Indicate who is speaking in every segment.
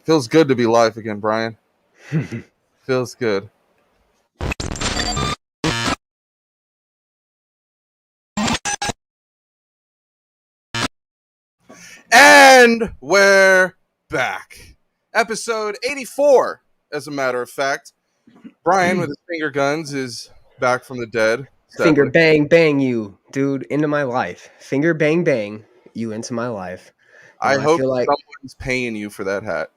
Speaker 1: Feels good to be live again, Brian. Feels good. And we're back. Episode 84, as a matter of fact. Brian with his finger guns is back from the dead,
Speaker 2: Finger
Speaker 1: sadly.
Speaker 2: bang bang you, dude, into my life. Finger bang bang you into my life.
Speaker 1: I
Speaker 2: I
Speaker 1: hope
Speaker 2: feel like
Speaker 1: someone's paying you for that hat.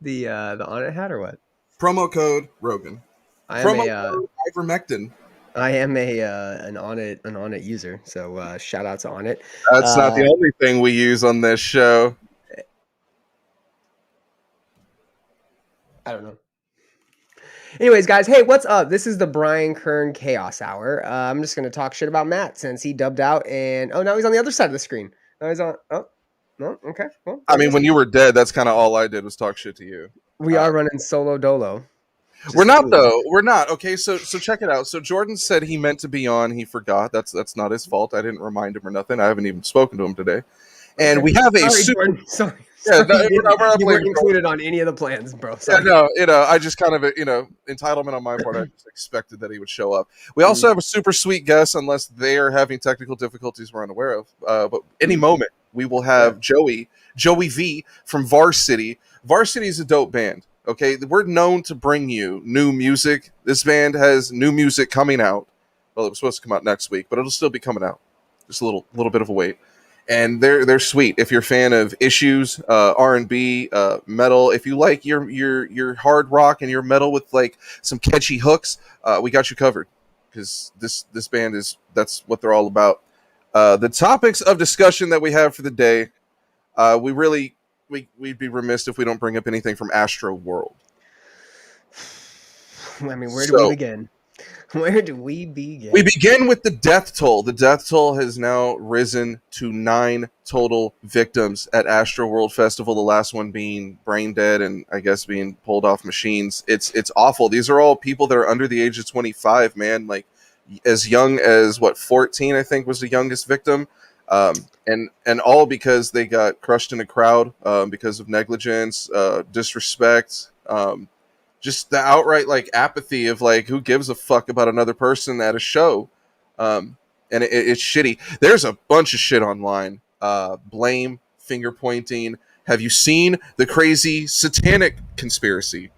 Speaker 2: the on it hat or what?
Speaker 1: Promo code Rogan.
Speaker 2: I am
Speaker 1: Promo
Speaker 2: a
Speaker 1: code ivermectin.
Speaker 2: an on it user, so shout out to on it.
Speaker 1: That's not the
Speaker 2: Uh,
Speaker 1: only thing we use on this show.
Speaker 2: I don't know. Anyways, guys, hey, what's up? This is the Bryan Kern Chaos Hour. I'm just gonna talk shit about Matt since he dubbed out, and now he's on the other side of the screen. Now he's on. Oh, no, okay. Well,
Speaker 1: I
Speaker 2: there he
Speaker 1: mean,
Speaker 2: is.
Speaker 1: when you were dead, that's kind of all I did was talk shit to you.
Speaker 2: We are running solo dolo.
Speaker 1: We're
Speaker 2: Just the
Speaker 1: not
Speaker 2: two of us.
Speaker 1: though. We're not. Okay, so check it out. So Jordan said he meant to be on. He forgot. That's not his fault. I didn't remind him or nothing. I haven't even spoken to him today. And
Speaker 2: Okay.
Speaker 1: we have a
Speaker 2: Sorry,
Speaker 1: super.
Speaker 2: Jordan. Sorry.
Speaker 1: Yeah,
Speaker 2: Sorry,
Speaker 1: no, we're not
Speaker 2: you
Speaker 1: blaming
Speaker 2: weren't
Speaker 1: Jordan.
Speaker 2: included on any of the plans, bro.
Speaker 1: Yeah,
Speaker 2: Sorry.
Speaker 1: no, I just kind of, entitlement on my part. I just expected that he would show up. We also have a super sweet guest, unless they are having technical difficulties we're unaware of. But any moment we will have Joey V from Varsity. Varsity is a dope band. Okay, we're known to bring you new music. This band has new music coming out. Well, it was supposed to come out next week, but it'll still be coming out. Just a little bit of a wait. And they're sweet. If you're a fan of Issues, R&B, metal, if you like your hard rock and your metal with like some catchy hooks, we got you covered. Because this band that's what they're all about. The topics of discussion that we have for the day, we'd be remiss if we don't bring up anything from Astroworld.
Speaker 2: I mean, where do we
Speaker 1: So
Speaker 2: begin? Where do we begin?
Speaker 1: we begin with the death toll. The death toll has now risen to 9 total victims at Astroworld Festival. The last one being brain dead and I guess being pulled off machines. It's awful. These are all people that are under the age of 25, man. Like as young as 14, I think was the youngest victim. And all because they got crushed in a crowd because of negligence, disrespect. Just the outright like apathy of like who gives a fuck about another person at a show. And it's shitty. There's a bunch of shit online, blame, finger pointing. Have you seen the crazy satanic conspiracy?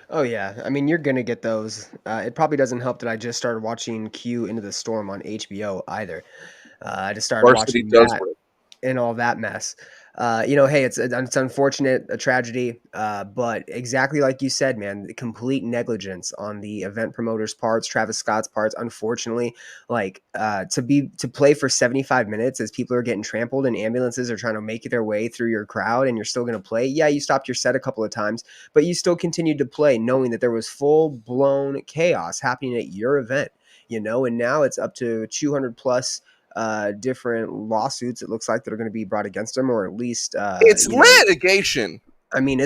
Speaker 2: Oh yeah, I mean you're gonna get those. It probably doesn't help that I just started watching Q Into the Storm on HBO either. I just started
Speaker 1: Varsity
Speaker 2: watching
Speaker 1: does
Speaker 2: that
Speaker 1: work.
Speaker 2: and all that mess. Hey, it's unfortunate, a tragedy, but exactly like you said, man, the complete negligence on the event promoters' parts, Travis Scott's parts. Unfortunately, like to play for 75 minutes as people are getting trampled and ambulances are trying to make their way through your crowd, and you're still going to play. Yeah, you stopped your set a couple of times, but you still continued to play, knowing that there was full blown chaos happening at your event. And now it's up to 200 plus different lawsuits, it looks like, that are going to be brought against him, or at least
Speaker 1: It's litigation.
Speaker 2: I mean,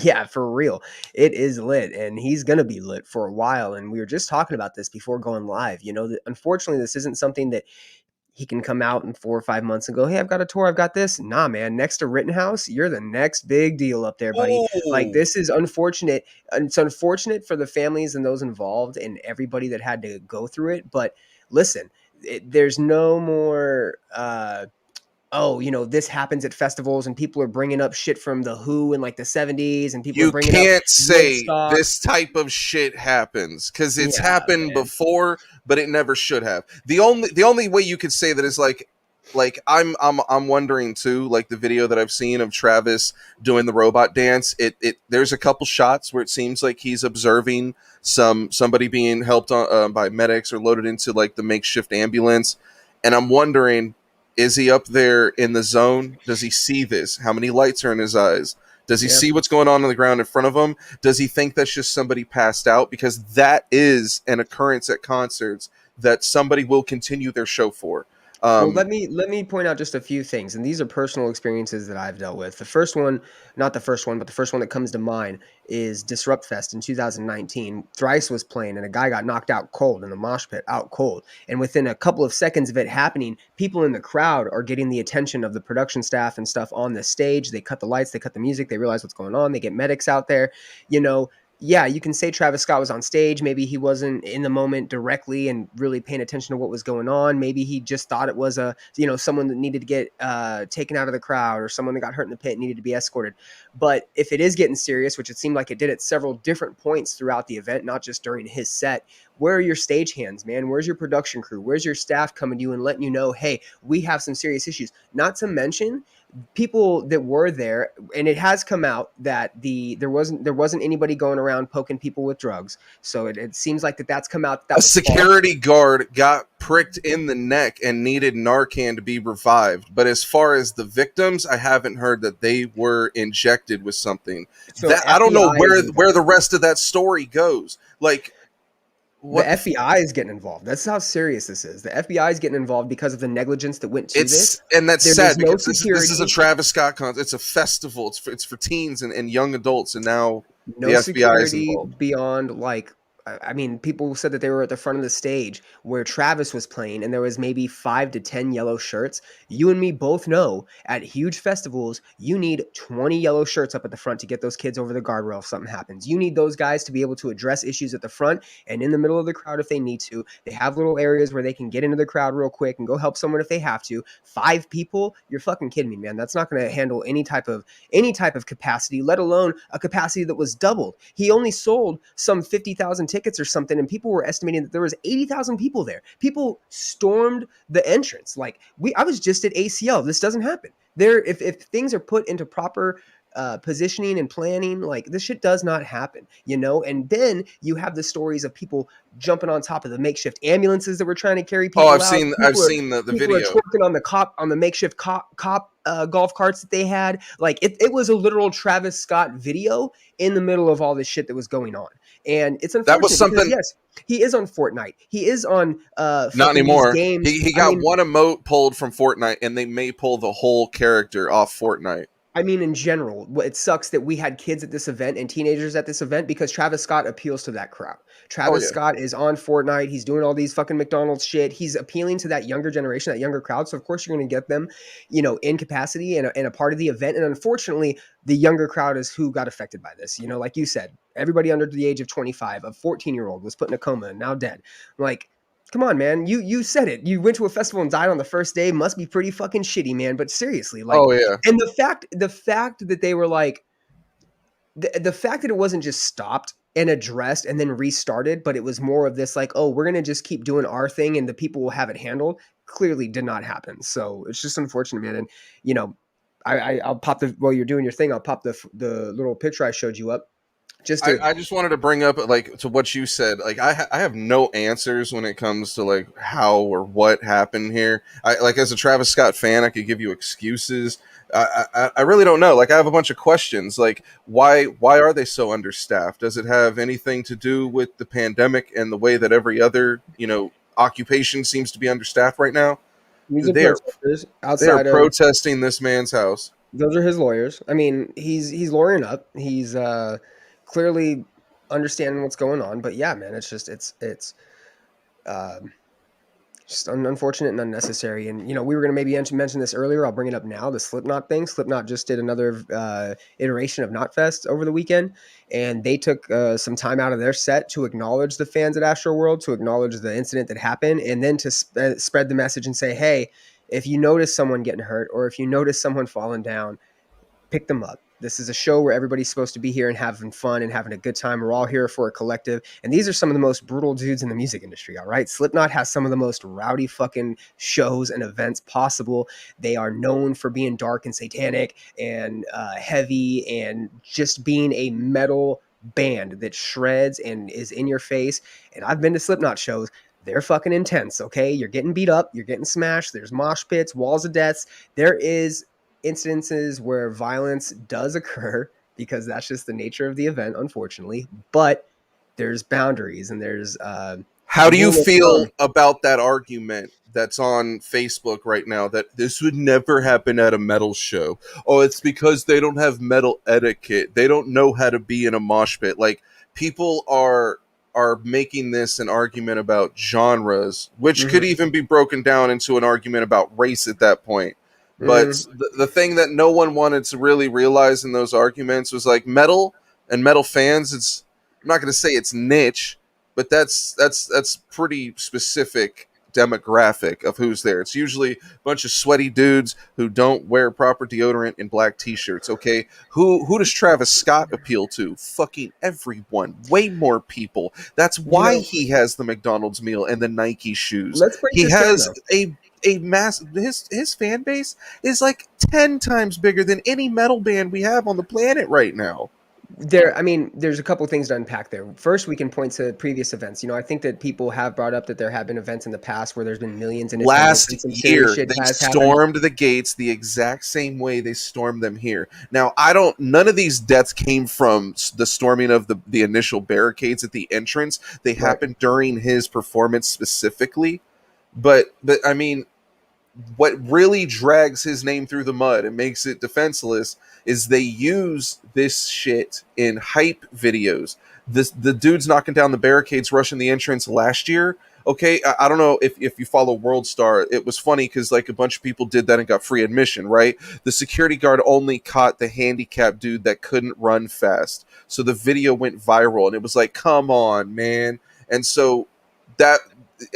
Speaker 2: yeah, for real, it is lit, and he's gonna be lit for a while. And we were just talking about this before going live. That unfortunately, this isn't something that he can come out in 4 or 5 months and go, "Hey, I've got a tour, I've got this." Nah, man, next to Rittenhouse, you're the next big deal up there, buddy. Like,
Speaker 1: Oh,
Speaker 2: this is unfortunate. It's unfortunate for the families and those involved and everybody that had to go through it. But listen, there's no more. Oh, this happens at festivals and people are bringing up shit from the Who in like the 70s, and people are
Speaker 1: you
Speaker 2: bringing up
Speaker 1: can't say
Speaker 2: Woodstock.
Speaker 1: this type of shit happens because it's
Speaker 2: Yeah,
Speaker 1: happened
Speaker 2: man.
Speaker 1: before, but it never should have. The only way you could say that is like I'm wondering too, like the video that I've seen of Travis doing the robot dance. It there's a couple shots where it seems like he's observing somebody being helped on, by medics or loaded into like the makeshift ambulance, and I'm wondering, is he up there in the zone? Does he see this? How many lights are in his eyes? Does he
Speaker 2: Yeah.
Speaker 1: see what's going on the ground in front of him? Does he think that's just somebody passed out? Because that is an occurrence at concerts that somebody will continue their show for.
Speaker 2: Well, let me point out just a few things, and these are personal experiences that I've dealt with. The first one, not the first one, but the first one that comes to mind is Disrupt Fest in 2019. Thrice was playing, and a guy got knocked out cold in the mosh pit, out cold. And within a couple of seconds of it happening, people in the crowd are getting the attention of the production staff and stuff on the stage. They cut the lights, they cut the music, they realize what's going on. They get medics out there, you know. Yeah, you can say Travis Scott was on stage. Maybe he wasn't in the moment directly and really paying attention to what was going on. Maybe he just thought it was someone that needed to get taken out of the crowd, or someone that got hurt in the pit and needed to be escorted. But if it is getting serious, which it seemed like it did at several different points throughout the event, not just during his set, where are your stagehands, man? Where's your production crew? Where's your staff coming to you and letting you know, hey, we have some serious issues? Not to mention people that were there, and it has come out that there wasn't anybody going around poking people with drugs. So it seems like that's come out. That
Speaker 1: A
Speaker 2: was
Speaker 1: security guard got pricked in the neck and needed Narcan to be revived. But as far as the victims, I haven't heard that they were injected with something.
Speaker 2: So
Speaker 1: That I don't know
Speaker 2: FBI
Speaker 1: where the rest of that story goes. Like, what
Speaker 2: the FBI is getting involved. That's how serious this is. The FBI is getting involved because of the negligence that went to this.
Speaker 1: And that's
Speaker 2: There's
Speaker 1: sad
Speaker 2: no
Speaker 1: because this is a Travis Scott concert. It's a festival. It's for teens and young adults, and now
Speaker 2: no
Speaker 1: the FBI is
Speaker 2: security
Speaker 1: involved.
Speaker 2: beyond, like, I mean, people said that they were at the front of the stage where Travis was playing, and there was maybe 5 to 10 yellow shirts. You and me both know at huge festivals, you need 20 yellow shirts up at the front to get those kids over the guardrail if something happens. You need those guys to be able to address issues at the front and in the middle of the crowd if they need to. They have little areas where they can get into the crowd real quick and go help someone if they have to. 5 people? You're fucking kidding me, man. That's not going to handle any type of capacity, let alone a capacity that was doubled. He only sold some 50,000 tickets or something, and people were estimating that there was 80,000 people there. People stormed the entrance. Like, I was just at ACL. This doesn't happen there. If things are put into proper positioning and planning, like, this shit does not happen, you know. And then you have the stories of people jumping on top of the makeshift ambulances that were trying to carry people out.
Speaker 1: I've seen the video.
Speaker 2: People are twerking on the makeshift cop golf carts that they had. Like, it was a literal Travis Scott video in the middle of all this shit that was going on. And it's unfortunate.
Speaker 1: That was something.
Speaker 2: Because, yes, he is on Fortnite. He is on
Speaker 1: not anymore.
Speaker 2: Games.
Speaker 1: He got one emote pulled from Fortnite, and they may pull the whole character off Fortnite.
Speaker 2: I mean, in general, it sucks that we had kids at this event and teenagers at this event, because Travis Scott appeals to that crowd. Travis Scott is on Fortnite. He's doing all these fucking McDonald's shit. He's appealing to that younger generation, that younger crowd. So, of course, you're going to get them, in capacity and a part of the event. And unfortunately, the younger crowd is who got affected by this. Like you said, everybody under the age of 25, a 14-year-old was put in a coma and now dead. Like, come on, man. You said it. You went to a festival and died on the first day. Must be pretty fucking shitty, man. But seriously, like, and the fact that they were like, the fact that it wasn't just stopped and addressed and then restarted, but it was more of this, like, oh, we're going to just keep doing our thing and the people will have it handled, clearly did not happen. So it's just unfortunate, man. And, I'll pop while you're doing your thing, I'll pop the little picture I showed you up.
Speaker 1: I just wanted to bring up, like, to what you said. Like, I have no answers when it comes to, like, how or what happened here. Like, as a Travis Scott fan, I could give you excuses. I really don't know. Like, I have a bunch of questions. Like, why are they so understaffed? Does it have anything to do with the pandemic and the way that every other, occupation seems to be understaffed right now? They are protesting this man's house.
Speaker 2: Those are his lawyers. I mean, he's lawyering up. He's clearly understanding what's going on. But yeah, man, it's just unfortunate and unnecessary. And we were going to maybe mention this earlier. I'll bring it up now. The Slipknot thing. Slipknot just did another iteration of Knotfest over the weekend, and they took some time out of their set to acknowledge the fans at Astroworld, to acknowledge the incident that happened, and then to spread the message and say, hey, if you notice someone getting hurt or if you notice someone falling down, pick them up. This is a show where everybody's supposed to be here and having fun and having a good time. We're all here for a collective. And these are some of the most brutal dudes in the music industry, all right? Slipknot has some of the most rowdy fucking shows and events possible. They are known for being dark and satanic and heavy and just being a metal band that shreds and is in your face. And I've been to Slipknot shows. They're fucking intense, okay? You're getting beat up. You're getting smashed. There's mosh pits, walls of deaths. There is instances where violence does occur because that's just the nature of the event, unfortunately. But there's boundaries and there's
Speaker 1: How do you
Speaker 2: Rule of
Speaker 1: feel
Speaker 2: thumb.
Speaker 1: about that argument that's on Facebook right now that this would never happen at a metal show? Oh, it's because they don't have metal etiquette. They don't know how to be in a mosh pit. Like, people are making this an argument about genres, which could even be broken down into an argument about race at that point. But the thing that no one wanted to really realize in those arguments was like metal and metal fans. It's, I'm not going to say it's niche, but that's pretty specific demographic of who's there. It's usually a bunch of sweaty dudes who don't wear proper deodorant and black t-shirts. Okay, who does Travis Scott appeal to? Fucking everyone. Way more people. That's
Speaker 2: You
Speaker 1: why
Speaker 2: know,
Speaker 1: he has the McDonald's meal and the Nike shoes.
Speaker 2: let's break
Speaker 1: He
Speaker 2: this down
Speaker 1: has
Speaker 2: though.
Speaker 1: a mass. His fan base is like 10 times bigger than any metal band we have on the planet right now.
Speaker 2: I mean, there's a couple things to unpack there. First, we can point to previous events. I think that people have brought up that there have been events in the past where there's been millions in attendance
Speaker 1: Last
Speaker 2: and some serious
Speaker 1: year,
Speaker 2: shit
Speaker 1: they
Speaker 2: has happened.
Speaker 1: stormed the gates the exact same way they stormed them here. Now, none of these deaths came from the storming of the initial barricades at the entrance. They
Speaker 2: Right.
Speaker 1: happened during his performance specifically. But I mean, what really drags his name through the mud and makes it defenseless is they use this shit in hype videos. The dudes knocking down the barricades, rushing the entrance last year. Okay, I don't know if you follow World Star. It was funny because like a bunch of people did that and got free admission, right? The security guard only caught the handicapped dude that couldn't run fast. So the video went viral and it was like, come on, man. And so that,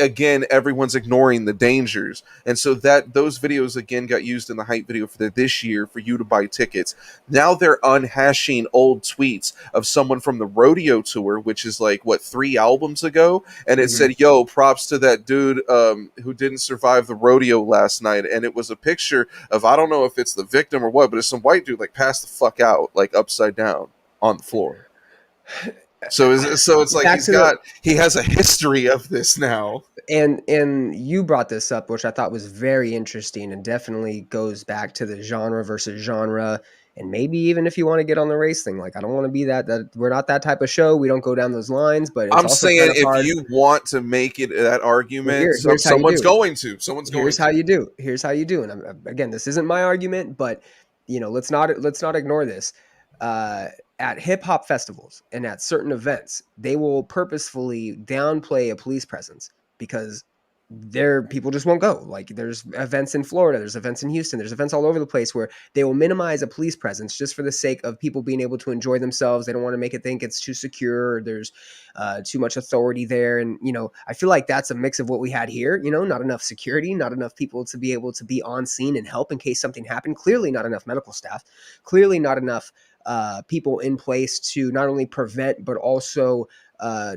Speaker 1: again, everyone's ignoring the dangers, and so that those videos again got used in the hype video for this year for you to buy tickets. Now they're unhashing old tweets of someone from the rodeo tour, which is like what, 3 albums ago, and it said, yo, props to that dude who didn't survive the rodeo last night, and it was a picture of, I don't know if it's the victim or what, but it's some white dude like passed the fuck out, like upside down on the floor. So it's like
Speaker 2: Back to the
Speaker 1: he has a history of this now.
Speaker 2: and you brought this up, which I thought was very interesting and definitely goes back to the genre versus genre. And maybe even if you want to get on the race thing, like I don't want to be that we're not that type of show. We don't go down those lines, but it's
Speaker 1: I'm
Speaker 2: also
Speaker 1: saying
Speaker 2: kind of
Speaker 1: if
Speaker 2: hard.
Speaker 1: you want to make it that
Speaker 2: Well,
Speaker 1: argument,
Speaker 2: here's how you
Speaker 1: someone's
Speaker 2: do.
Speaker 1: going to. Someone's going
Speaker 2: Here's
Speaker 1: to.
Speaker 2: how you do. Here's how you do. And again, this isn't my argument, but let's not ignore this. At hip hop festivals and at certain events, they will purposefully downplay a police presence because people just won't go. Like there's events in Florida, there's events in Houston, there's events all over the place where they will minimize a police presence just for the sake of people being able to enjoy themselves. They don't want to make it think it's too secure or there's too much authority there. And I feel like that's a mix of what we had here. Not enough security, not enough people to be able to be on scene and help in case something happened. Clearly not enough medical staff, clearly not enough people in place to not only prevent but also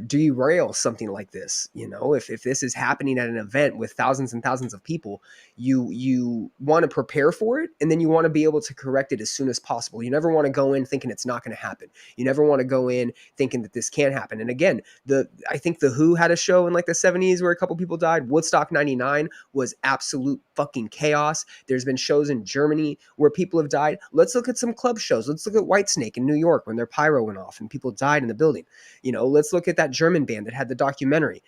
Speaker 2: derail something like this. If this is happening at an event with thousands and thousands of people, you want to prepare for it, and then you want to be able to correct it as soon as possible. You never want to go in thinking it's not going to happen. You never want to go in thinking that this can't happen. And again, I think the Who had a show in like the 70s where a couple people died. Woodstock 99 was absolute fucking chaos. There's been shows in Germany where people have died. Let's look at some club shows. Let's look at Whitesnake in New York when their pyro went off and people died in the building. Let's look at that German band that had the documentary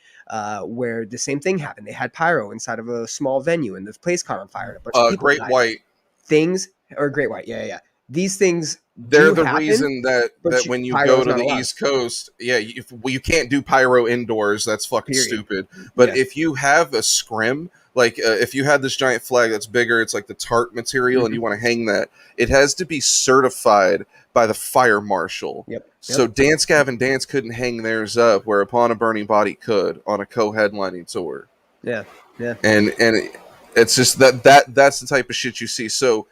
Speaker 2: where the same thing happened. They had pyro inside of a small venue and the place caught on fire and a bunch of people
Speaker 1: Great
Speaker 2: died.
Speaker 1: White.
Speaker 2: Things, or Great White, yeah. These things
Speaker 1: They're
Speaker 2: do
Speaker 1: the
Speaker 2: happen,
Speaker 1: reason that when you
Speaker 2: pyro
Speaker 1: go
Speaker 2: is
Speaker 1: to
Speaker 2: not
Speaker 1: the
Speaker 2: allowed.
Speaker 1: East Coast, yeah, you can't do pyro indoors. That's fucking
Speaker 2: Period.
Speaker 1: stupid. But
Speaker 2: Yeah.
Speaker 1: if you have a scrim, like if you had this giant flag that's bigger, it's like the tarp material, and you want to hang that, it has to be certified by the fire marshal.
Speaker 2: Yep.
Speaker 1: So Dance Gavin Dance couldn't hang theirs up, where Upon a Burning Body could on a co-headlining tour.
Speaker 2: Yeah.
Speaker 1: And it's just that's the type of shit you see. So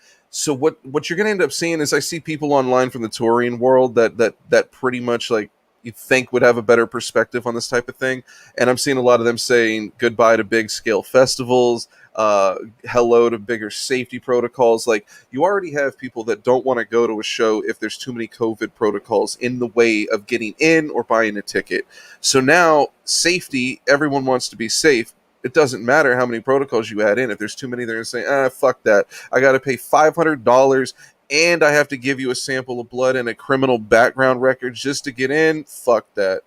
Speaker 1: what you're gonna end up seeing is I see people online from the touring world that pretty much like you think would have a better perspective on this type of thing, and I'm seeing a lot of them saying goodbye to big scale festivals, hello to bigger safety protocols. Like, you already have people that don't want to go to a show if there's too many COVID protocols in the way of getting in or buying a ticket. So now safety, everyone wants to be safe. It doesn't matter how many protocols you add in. If there's too many, they're going to say, fuck that. I got to pay $500 and I have to give you a sample of blood and a criminal background record just to get in. Fuck that.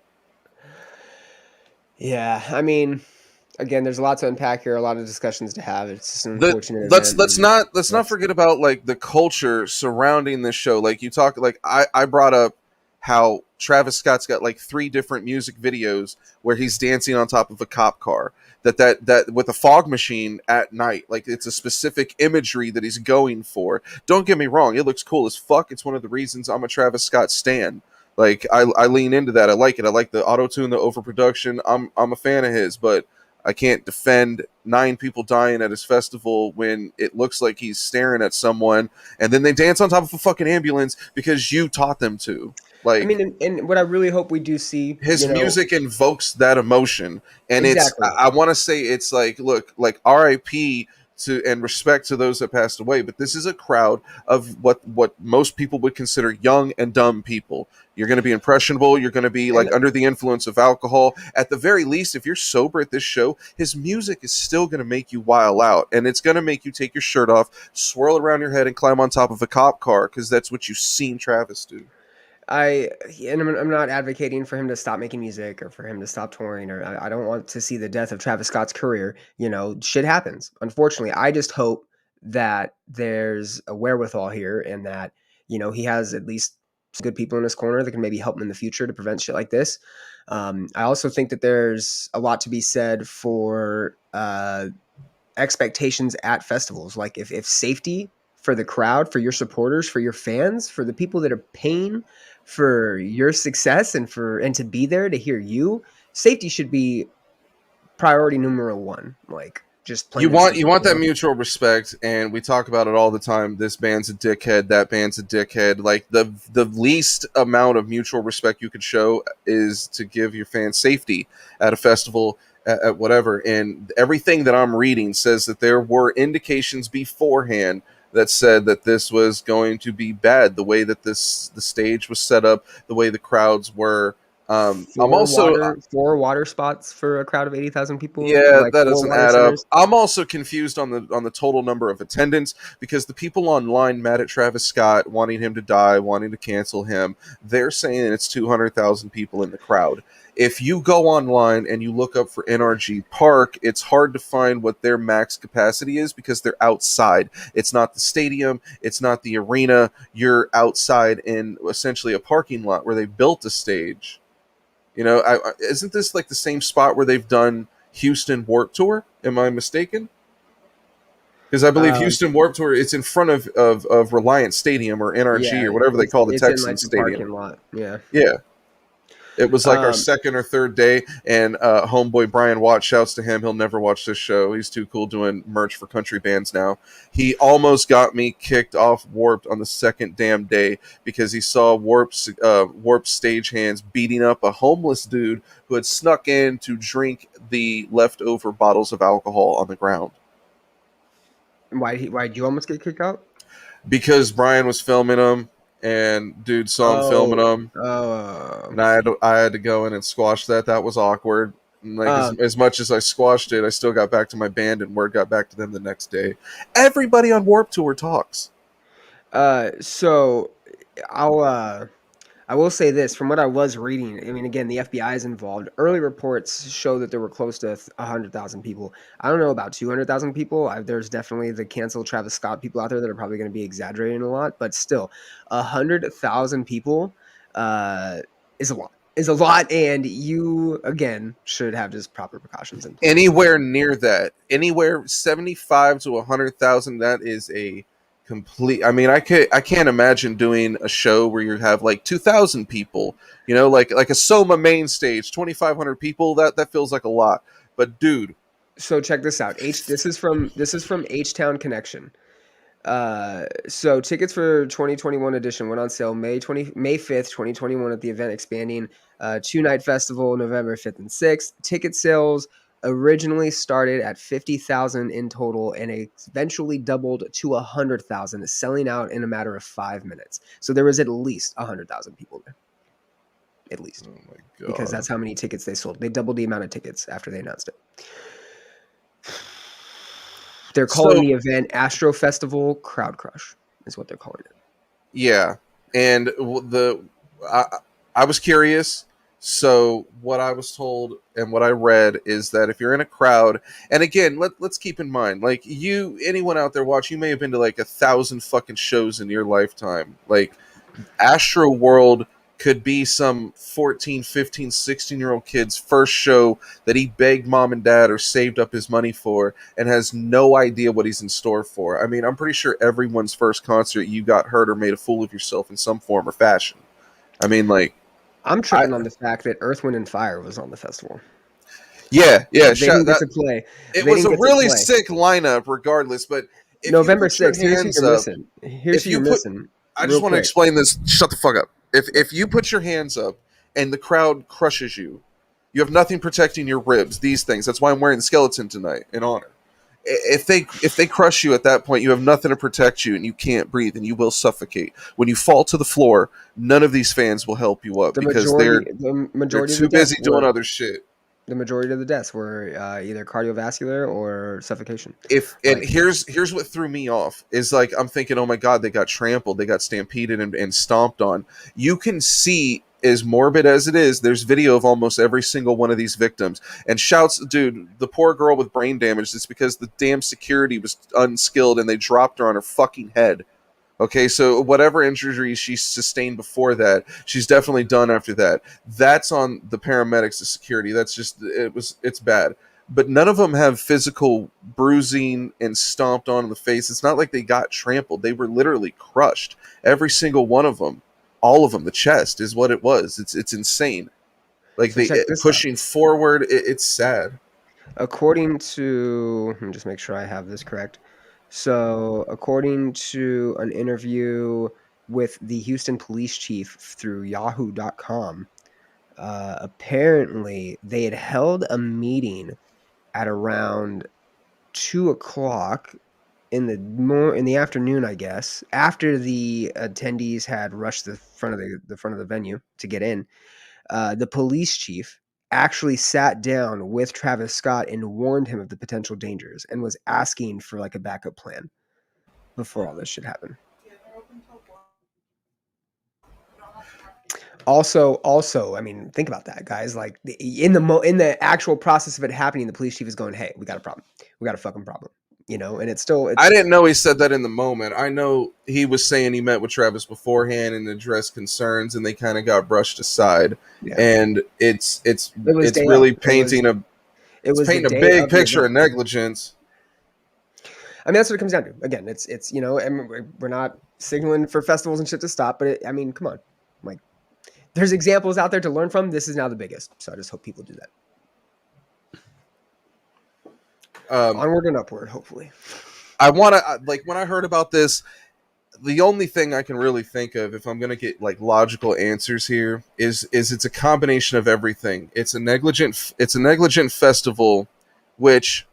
Speaker 2: Yeah, I mean, again, there's a lot to unpack here, a lot of discussions to have. It's just an
Speaker 1: the
Speaker 2: unfortunate
Speaker 1: let's
Speaker 2: event,
Speaker 1: let's
Speaker 2: and
Speaker 1: not let's not
Speaker 2: that's
Speaker 1: forget about like the culture surrounding this show. Like you talk, like I brought up how Travis Scott's got like 3 different music videos where he's dancing on top of a cop car. That with a fog machine at night, like it's a specific imagery that he's going for. Don't get me wrong, it looks cool as fuck. It's one of the reasons I'm a Travis Scott stan. Like I lean into that. I like it. I like the auto tune, the overproduction. I'm a fan of his, but I can't defend 9 people dying at his festival when it looks like he's staring at someone and then they dance on top of a fucking ambulance because you taught them to.
Speaker 2: I
Speaker 1: Like
Speaker 2: mean, and what I really hope we do see,
Speaker 1: his music invokes that emotion, and it's
Speaker 2: exactly.
Speaker 1: I want to say it's like, look, like RIP to and respect to those that passed away, but this is a crowd of what most people would consider young and dumb people. You're going to be impressionable, you're going to be
Speaker 2: And
Speaker 1: like under the influence of alcohol. At the very least, if you're sober at this show, his music is still going to make you wild out, and it's going to make you take your shirt off, swirl around your head, and climb on top of a cop car, because that's what you've seen Travis do.
Speaker 2: I and I'm not advocating for him to stop making music or for him to stop touring, or I don't want to see the death of Travis Scott's career. You know, shit happens. Unfortunately, I just hope that there's a wherewithal here and that, you know, he has at least some good people in his corner that can maybe help him in the future to prevent shit like this. I also think that there's a lot to be said for expectations at festivals. Like if safety for the crowd, for your supporters, for your fans, for the people that are paying for your success and to be there to hear you, safety should be priority numero one. Like just plain and
Speaker 1: You
Speaker 2: simple,
Speaker 1: want
Speaker 2: you
Speaker 1: that
Speaker 2: know?
Speaker 1: mutual respect, and we talk about it all the time. This band's a dickhead, that band's a dickhead. Like the least amount of mutual respect you could show is to give your fans safety at a festival, at whatever. And everything that I'm reading says that there were indications beforehand that said that this was going to be bad. The way that the stage was set up, the way the crowds were. I'm also,
Speaker 2: Four water spots for a crowd of 80,000 people,
Speaker 1: yeah,
Speaker 2: like
Speaker 1: that
Speaker 2: four
Speaker 1: doesn't
Speaker 2: water
Speaker 1: add up.
Speaker 2: centers.
Speaker 1: I'm also confused on the total number of attendance, because the people online mad at Travis Scott, wanting him to die, wanting to cancel him, they're saying it's 200,000 people in the crowd. If you go online and you look up for NRG Park, it's hard to find what their max capacity is because they're outside. It's not the stadium, it's not the arena. You're outside in essentially a parking lot where they built a stage. You know, isn't this like the same spot where they've done Houston Warp Tour? Am I mistaken? Because I believe
Speaker 2: Um,
Speaker 1: Houston Warp Tour, it's in front of Reliant Stadium or NRG
Speaker 2: yeah,
Speaker 1: or whatever they call the
Speaker 2: it's in
Speaker 1: Texan
Speaker 2: like the
Speaker 1: Stadium.
Speaker 2: parking lot. Yeah.
Speaker 1: Yeah, it was like our
Speaker 2: Um,
Speaker 1: second or third day, and homeboy Brian Watt, shouts to him. He'll never watch this show. He's too cool doing merch for country bands now. He almost got me kicked off Warped on the second damn day because he saw Warped stagehands beating up a homeless dude who had snuck in to drink the leftover bottles of alcohol on the ground.
Speaker 2: why did you almost get kicked out?
Speaker 1: Because Brian was filming him, and dude saw him filming
Speaker 2: Oh,
Speaker 1: him,
Speaker 2: oh,
Speaker 1: and I had to go in and squash that. That was awkward. And like
Speaker 2: um,
Speaker 1: as much as I squashed it, I still got back to my band, and word got back to them the next day. Everybody on Warp Tour talks.
Speaker 2: so I'll I will say this from what I was reading. I mean, again, the FBI is involved. Early reports show that there were close to 100,000 people. I don't know about 200,000 people. There's definitely the canceled Travis Scott people out there that are probably going to be exaggerating a lot, but still, 100,000 people uh, is a lot. Is a lot, and you again should have just proper precautions in place.
Speaker 1: Anywhere near that, anywhere 75 to 100,000, that is a complete. I mean, I can't imagine doing a show where you have like 2,000 people. You know, like a Soma main stage, 2,500 people. That feels like a lot. But dude,
Speaker 2: So check this out. This is from H Town Connection. So tickets for 2021 edition went on sale May 5th, 2021 at the event expanding 2-night festival November 5th and 6th. Ticket sales originally started at 50,000 in total and eventually doubled to 100,000, selling out in a matter of 5 minutes. So there was at least 100,000 people there. At least.
Speaker 1: oh my
Speaker 2: Because
Speaker 1: god.
Speaker 2: that's how many tickets they sold. They doubled the amount of tickets after they announced it. They're calling
Speaker 1: So
Speaker 2: the event Astro Festival Crowd Crush, is what they're calling it.
Speaker 1: yeah, and I was curious So what I was told and what I read is that if you're in a crowd, and again, let's keep in mind, like anyone out there watching, you may have been to like 1,000 fucking shows in your lifetime. Like Astro World could be some 14, 15, 16-year-old kid's first show that he begged mom and dad or saved up his money for and has no idea what he's in store for. I mean, I'm pretty sure everyone's first concert you got hurt or made a fool of yourself in some form or fashion. I mean, like,
Speaker 2: I'm
Speaker 1: I
Speaker 2: tripping on the fact that Earth, Wind, and Fire was on the festival.
Speaker 1: yeah, yeah,
Speaker 2: They didn't get to play.
Speaker 1: it
Speaker 2: They
Speaker 1: was
Speaker 2: didn't
Speaker 1: a
Speaker 2: get to
Speaker 1: really
Speaker 2: play.
Speaker 1: sick lineup regardless, but if you
Speaker 2: November
Speaker 1: put your
Speaker 2: 6th, here's who
Speaker 1: hands
Speaker 2: you're
Speaker 1: up,
Speaker 2: missing. Here's
Speaker 1: if
Speaker 2: who
Speaker 1: you
Speaker 2: you're
Speaker 1: put
Speaker 2: missing,
Speaker 1: I just
Speaker 2: real
Speaker 1: want to
Speaker 2: quick.
Speaker 1: explain this. Shut the fuck up. If you put your hands up and the crowd crushes you, you have nothing protecting your ribs. These things. That's why I'm wearing the skeleton tonight in honor. If they crush you at that point, you have nothing to protect you, and you can't breathe, and you will suffocate. When you fall to the floor, none of these fans will help you up because
Speaker 2: The
Speaker 1: they're
Speaker 2: majority of the
Speaker 1: too busy
Speaker 2: deaths
Speaker 1: doing
Speaker 2: were
Speaker 1: other shit.
Speaker 2: the majority of the deaths were either cardiovascular or suffocation.
Speaker 1: If and
Speaker 2: Like,
Speaker 1: here's what threw me off is like I'm thinking, oh my god, they got trampled, they got stampeded and stomped on. You can see, as morbid as it is, there's video of almost every single one of these victims. And shouts, dude, the poor girl with brain damage, it's because the damn security was unskilled and they dropped her on her fucking head. Okay, so whatever injuries she sustained before that, she's definitely done after that. That's on the paramedics, the security. That's just it's bad. But none of them have physical bruising and stomped on in the face. It's not like they got trampled. They were literally crushed. Every single one of them, all of them. The chest is what it was. It's insane. Like
Speaker 2: so check this out.
Speaker 1: pushing forward. It's sad.
Speaker 2: According to, let me just make sure I have this correct. So, according to an interview with the Houston police chief through yahoo.com, apparently they had held a meeting at around 2 o'clock in the afternoon, I guess, after the attendees had rushed the front of the venue to get in. The police chief actually sat down with Travis Scott and warned him of the potential dangers and was asking for like a backup plan before all this should happen. Also, I mean, think about that, guys. Like in the actual process of it happening, the police chief is going, "Hey, we got a problem. We got a fucking problem." You know, and
Speaker 1: I
Speaker 2: it's
Speaker 1: didn't know he said that in the moment. I know he was saying he met with Travis beforehand and addressed concerns, and they kind of got brushed aside.
Speaker 2: yeah.
Speaker 1: And it's it's
Speaker 2: It was
Speaker 1: it's
Speaker 2: day of.
Speaker 1: really
Speaker 2: It
Speaker 1: it's
Speaker 2: was the
Speaker 1: painting a
Speaker 2: day
Speaker 1: big
Speaker 2: of the
Speaker 1: picture
Speaker 2: event.
Speaker 1: of negligence.
Speaker 2: I mean, that's what it comes down to. Again, it's and we're not signaling for festivals and shit to stop, but I mean, come on, like there's examples out there to learn from. This is now the biggest, so I just hope people do that. Onward and upward, hopefully.
Speaker 1: I want to like when I heard about this, the only thing I can really think of, if I'm going to get like logical answers here, is it's a combination of everything. It's a negligent festival, which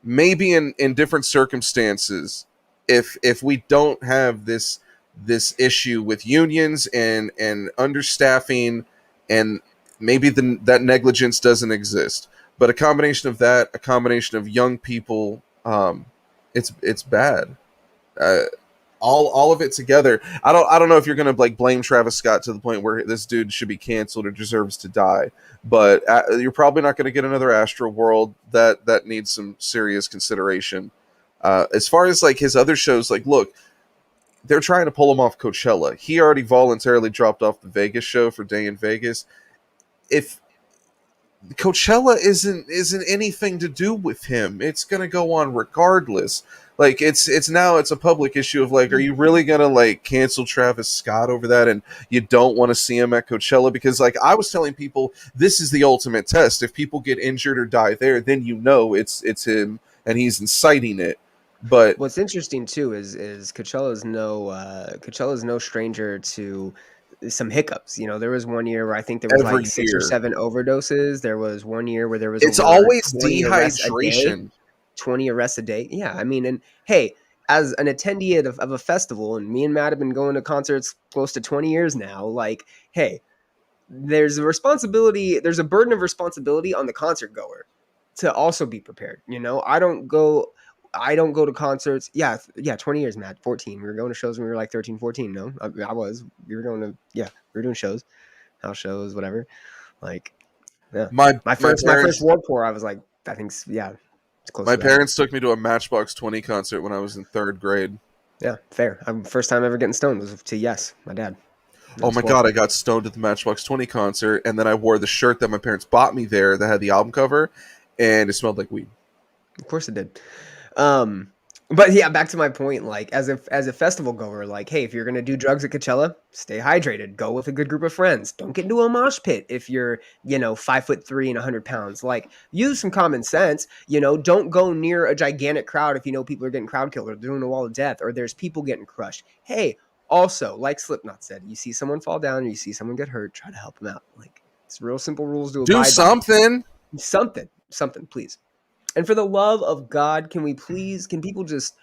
Speaker 1: maybe in different circumstances, if we don't have this issue with unions and understaffing, and maybe that negligence doesn't exist, but a combination of that, a combination of young people, it's bad. Uh, all of it together. I don't know if you're gonna like blame Travis Scott to the point where this dude should be canceled or deserves to die, but you're probably not going to get another Astro World. That needs some serious consideration. As far as like his other shows, like look, they're trying to pull him off Coachella. He already voluntarily dropped off the Vegas show for Day in Vegas. If Coachella isn't anything to do with him. It's gonna go on regardless. Like it's a public issue of like, are you really gonna like cancel Travis Scott over that, and you don't want to see him at Coachella? Because like I was telling people, this is the ultimate test. If people get injured or die there, then you know it's him and he's inciting it. But
Speaker 2: What's interesting too is Coachella is no stranger to some hiccups. You know, there was one year where I think there was like
Speaker 1: every
Speaker 2: 6 or 7
Speaker 1: year,
Speaker 2: overdoses. There was one year where there was
Speaker 1: it's
Speaker 2: over
Speaker 1: always
Speaker 2: 20 arrests a day.
Speaker 1: dehydration.
Speaker 2: 20 arrests a day. Yeah, I mean, and hey, as an attendee of a festival, and me and Matt have been going to concerts close to 20 years now. Like, hey, there's a burden of responsibility on the concert goer to also be prepared. You know, I don't go to concerts. Yeah, yeah, 20 years, Matt. 14. We were going to shows when we were like 13, 14. No, I was. We were going to, yeah, we were doing shows, house shows, whatever. Like, yeah.
Speaker 1: My
Speaker 2: My
Speaker 1: my
Speaker 2: first
Speaker 1: parents
Speaker 2: Warped Tour, I was like, I think, yeah, it's close
Speaker 1: my
Speaker 2: to that.
Speaker 1: parents took me to a Matchbox 20 concert when I was in third grade.
Speaker 2: Yeah, fair. First time ever getting stoned was to Yes, my dad. That
Speaker 1: Oh
Speaker 2: was
Speaker 1: my
Speaker 2: cool.
Speaker 1: god, I got stoned at the Matchbox 20 concert, and then I wore the shirt that my parents bought me there that had the album cover, and it smelled like weed.
Speaker 2: Of course it did. Um, but yeah, back to my point. Like as a festival goer, like, hey, if you're gonna do drugs at Coachella, stay hydrated. Go with a good group of friends. Don't get into a mosh pit if you're 5'3" and 100 pounds. Like use some common sense. Don't go near a gigantic crowd if you know people are getting crowd killed or they're doing a wall of death or there's people getting crushed. Hey, also, like Slipknot said, you see someone fall down or you see someone get hurt, try to help them out. Like it's real simple rules to
Speaker 1: Do
Speaker 2: abide by.
Speaker 1: something.
Speaker 2: Something, please. And for the love of God, can people just,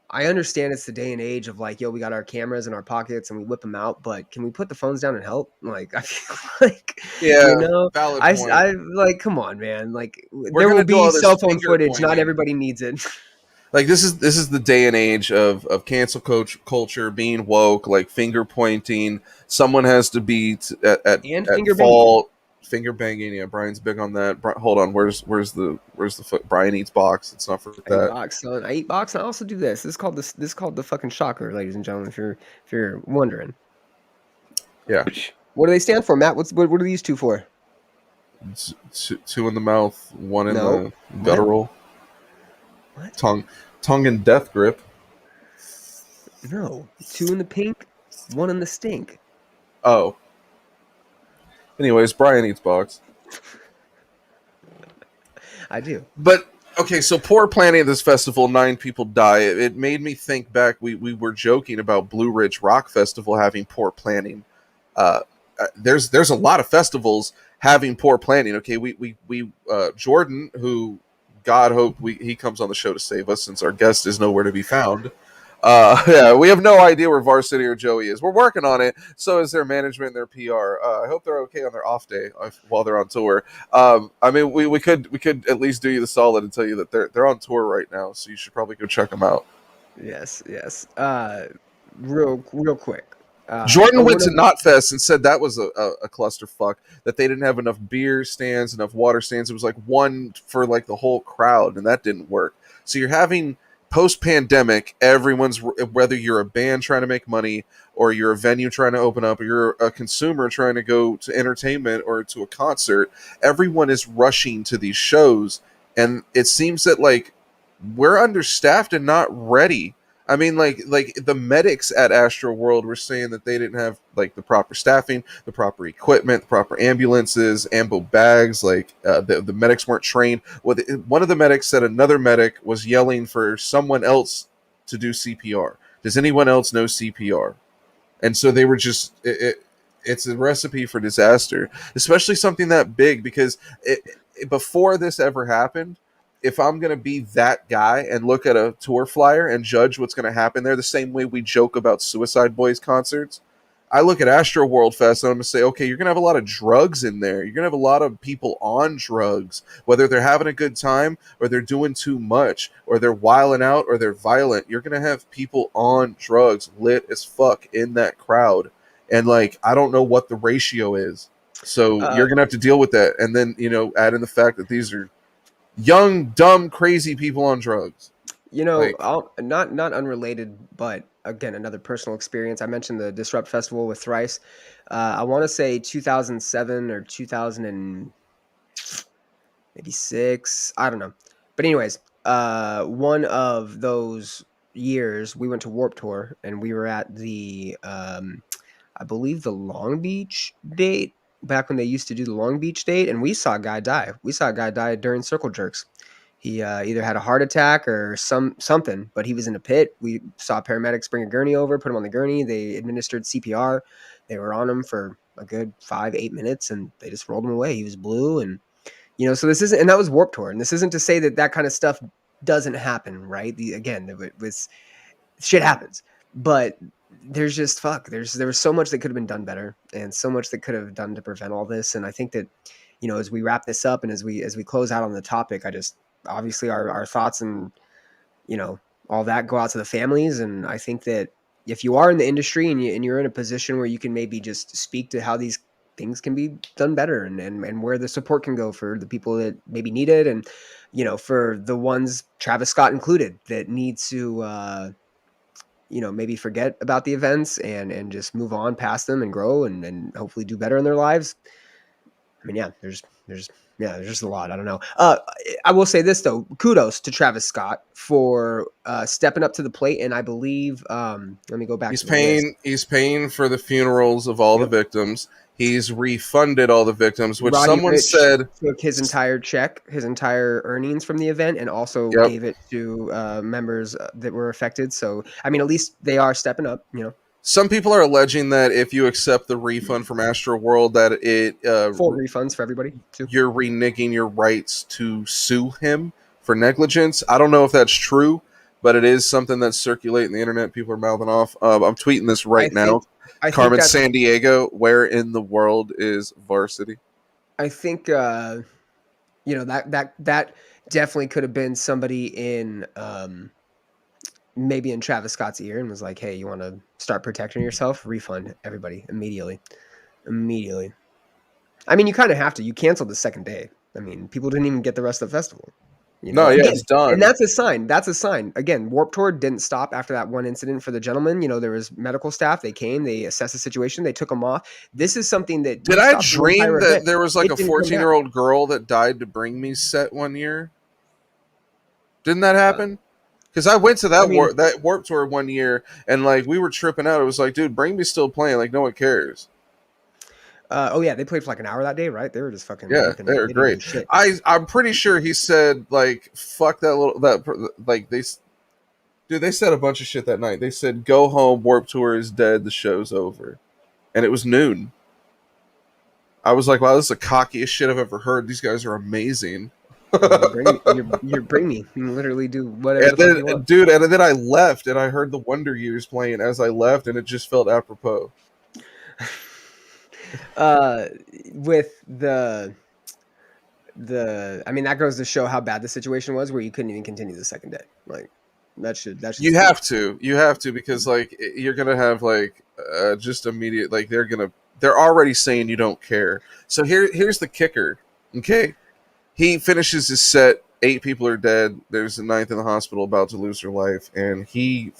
Speaker 2: I understand it's the day and age of like, yo, we got our cameras in our pockets and we whip them out, but can we put the phones down and help? Like, I feel like,
Speaker 1: Yeah, valid point.
Speaker 2: I like, come on, man. Like,
Speaker 1: We're
Speaker 2: there will
Speaker 1: gonna do
Speaker 2: be
Speaker 1: all this
Speaker 2: cell phone
Speaker 1: finger
Speaker 2: footage. Not
Speaker 1: pointing.
Speaker 2: everybody needs it.
Speaker 1: Like this is the day and age of cancel coach culture, being woke, like finger pointing. Someone has to be
Speaker 2: And
Speaker 1: at
Speaker 2: finger banging.
Speaker 1: fault. Finger banging. Yeah, Brian's big on that. Hold on, where's the foot? Brian eats box. Let's not forget
Speaker 2: I eat
Speaker 1: that.
Speaker 2: box, son. I eat box, and I also do this. This is called the fucking shocker, ladies and gentlemen. If you're wondering,
Speaker 1: Yeah,
Speaker 2: what do they stand for, Matt? What are these two for?
Speaker 1: two in the mouth, one in
Speaker 2: No.
Speaker 1: the
Speaker 2: What?
Speaker 1: guttural,
Speaker 2: What?
Speaker 1: tongue and death grip.
Speaker 2: No. Two in the pink, one in the stink.
Speaker 1: Oh, anyways, Brian eats box.
Speaker 2: I do.
Speaker 1: But okay, so poor planning of this festival, 9 people die. It made me think back. We were joking about Blue Ridge Rock Festival having poor planning. Uh, there's a lot of festivals having poor planning. Okay, we Jordan, who God hope he comes on the show to save us since our guest is nowhere to be found. Yeah, we have no idea where Varsity or Joey is. We're working on it. So is their management and their PR. I hope they're okay on their off day while they're on tour. I mean, we could at least do you the solid and tell you that they're on tour right now. So you should probably go check them out.
Speaker 2: Yes, yes. Real quick.
Speaker 1: Jordan went
Speaker 2: One
Speaker 1: to
Speaker 2: of
Speaker 1: Knotfest and said that was a clusterfuck, that they didn't have enough beer stands, enough water stands. It was like one for like the whole crowd, and that didn't work. So you're having post-pandemic, everyone's, whether you're a band trying to make money or you're a venue trying to open up or you're a consumer trying to go to entertainment or to a concert, everyone is rushing to these shows, and it seems that like we're understaffed and not ready. I mean, like the medics at Astroworld were saying that they didn't have like the proper staffing, the proper equipment, the proper ambulances, ambo bags. Like the medics weren't trained. Well, one of the medics said another medic was yelling for someone else to do CPR. Does anyone else know CPR? And so they were just it's a recipe for disaster, especially something that big because before this ever happened, if I'm going to be that guy and look at a tour flyer and judge what's going to happen there the same way we joke about Suicide Boys concerts, I look at Astro World Fest and I'm going to say, okay, you're going to have a lot of drugs in there. You're going to have a lot of people on drugs, whether they're having a good time or they're doing too much or they're wilding out or they're violent. You're going to have people on drugs lit as fuck in that crowd. And like, I don't know what the ratio is. So
Speaker 2: uh,
Speaker 1: you're going to have to deal with that. And then, add in the fact that these are young, dumb, crazy people on drugs. Like,
Speaker 2: not unrelated, but again, another personal experience. I mentioned the Disrupt Festival with Thrice. I want to say 2007 or 2000 and maybe six. I don't know. But anyways, one of those years we went to Warp Tour and we were at the I believe the Long Beach date back when they used to do the Long Beach date, and we saw a guy die. We saw a guy die during circle jerks. He either had a heart attack or something, but he was in a pit. We saw paramedics bring a gurney over, put him on the gurney. They administered CPR. They were on him for a good 5-8 minutes, and they just rolled him away. He was blue, and so this isn't, and that was Warp Tour, and this isn't to say that that kind of stuff doesn't happen, right? Again, it was shit happens, but there's just there was so much that could have been done better and so much that could have done to prevent all this. And I think that as we wrap this up and as we close out on the topic, I just obviously our thoughts and you know all that go out to the families. And I think that if you are in the industry and you're in a position where you can maybe just speak to how these things can be done better, and where the support can go for the people that maybe need it, and for the ones, Travis Scott included, that need to maybe forget about the events and just move on past them and grow and hopefully do better in their lives. I mean, yeah, there's just a lot. I don't know. I will say this though, kudos to Travis Scott for stepping up to the plate, and I believe let me go back
Speaker 1: He's
Speaker 2: to the list.
Speaker 1: paying for the funerals of all the
Speaker 2: Yep.
Speaker 1: victims. He's refunded all the victims, which
Speaker 2: Roddy
Speaker 1: someone
Speaker 2: Ricch
Speaker 1: said.
Speaker 2: took his entire check, his entire earnings from the event, and also
Speaker 1: Yep.
Speaker 2: gave it to members that were affected. So, I mean, at least they are stepping up.
Speaker 1: Some people are alleging that if you accept the refund from Astroworld, that it
Speaker 2: Full refunds for everybody too.
Speaker 1: you're reneging your rights to sue him for negligence. I don't know if that's true, but it is something that's circulating the internet. People are mouthing off. I'm tweeting this right now.
Speaker 2: I think
Speaker 1: Carmen
Speaker 2: that's
Speaker 1: San Diego, where in the world is Varsity?
Speaker 2: I think that definitely could have been somebody in maybe in Travis Scott's ear and was like, "Hey, you want to start protecting yourself? Refund everybody immediately." Immediately. I mean, you kind of have to. You canceled the second day. I mean, people didn't even get the rest of the festival.
Speaker 1: No, yeah,
Speaker 2: Again,
Speaker 1: it's done.
Speaker 2: and that's a sign. That's a sign. Again, Warped Tour didn't stop after that one incident for the gentleman. There was medical staff. They came. They assessed the situation. They took him off. This is something that
Speaker 1: Did
Speaker 2: you
Speaker 1: I
Speaker 2: stopped the entire
Speaker 1: dream that
Speaker 2: event.
Speaker 1: there was like
Speaker 2: It
Speaker 1: a
Speaker 2: didn't come back.
Speaker 1: 14-year-old girl that died to Bring Me set one year? Didn't that happen? Because I went to that that Warped Tour one year, and like we were tripping out. It was like, dude, Bring Me's still playing. Like no one cares.
Speaker 2: Oh yeah, they played for like an hour that day, right? They were just fucking
Speaker 1: Yeah,
Speaker 2: ripping
Speaker 1: they
Speaker 2: it.
Speaker 1: were
Speaker 2: They didn't do
Speaker 1: great.
Speaker 2: shit.
Speaker 1: I'm pretty sure he said like fuck that little that like they said a bunch of shit that night. They said go home, Warped Tour is dead, the show's over, and it was noon. I was like, wow, this is the cockiest shit I've ever heard. These guys are amazing.
Speaker 2: You bring me. You can literally do whatever
Speaker 1: And
Speaker 2: the fuck you
Speaker 1: then,
Speaker 2: want.
Speaker 1: dude, and then I left, and I heard the Wonder Years playing as I left, and it just felt apropos.
Speaker 2: With I mean, that goes to show how bad the situation was, where you couldn't even continue the second day. Like that should
Speaker 1: You have to because like you're gonna have like just immediate like they're already saying you don't care. So here's the kicker. Okay, he finishes his set. 8 people are dead. There's a 9th in the hospital about to lose her life, and he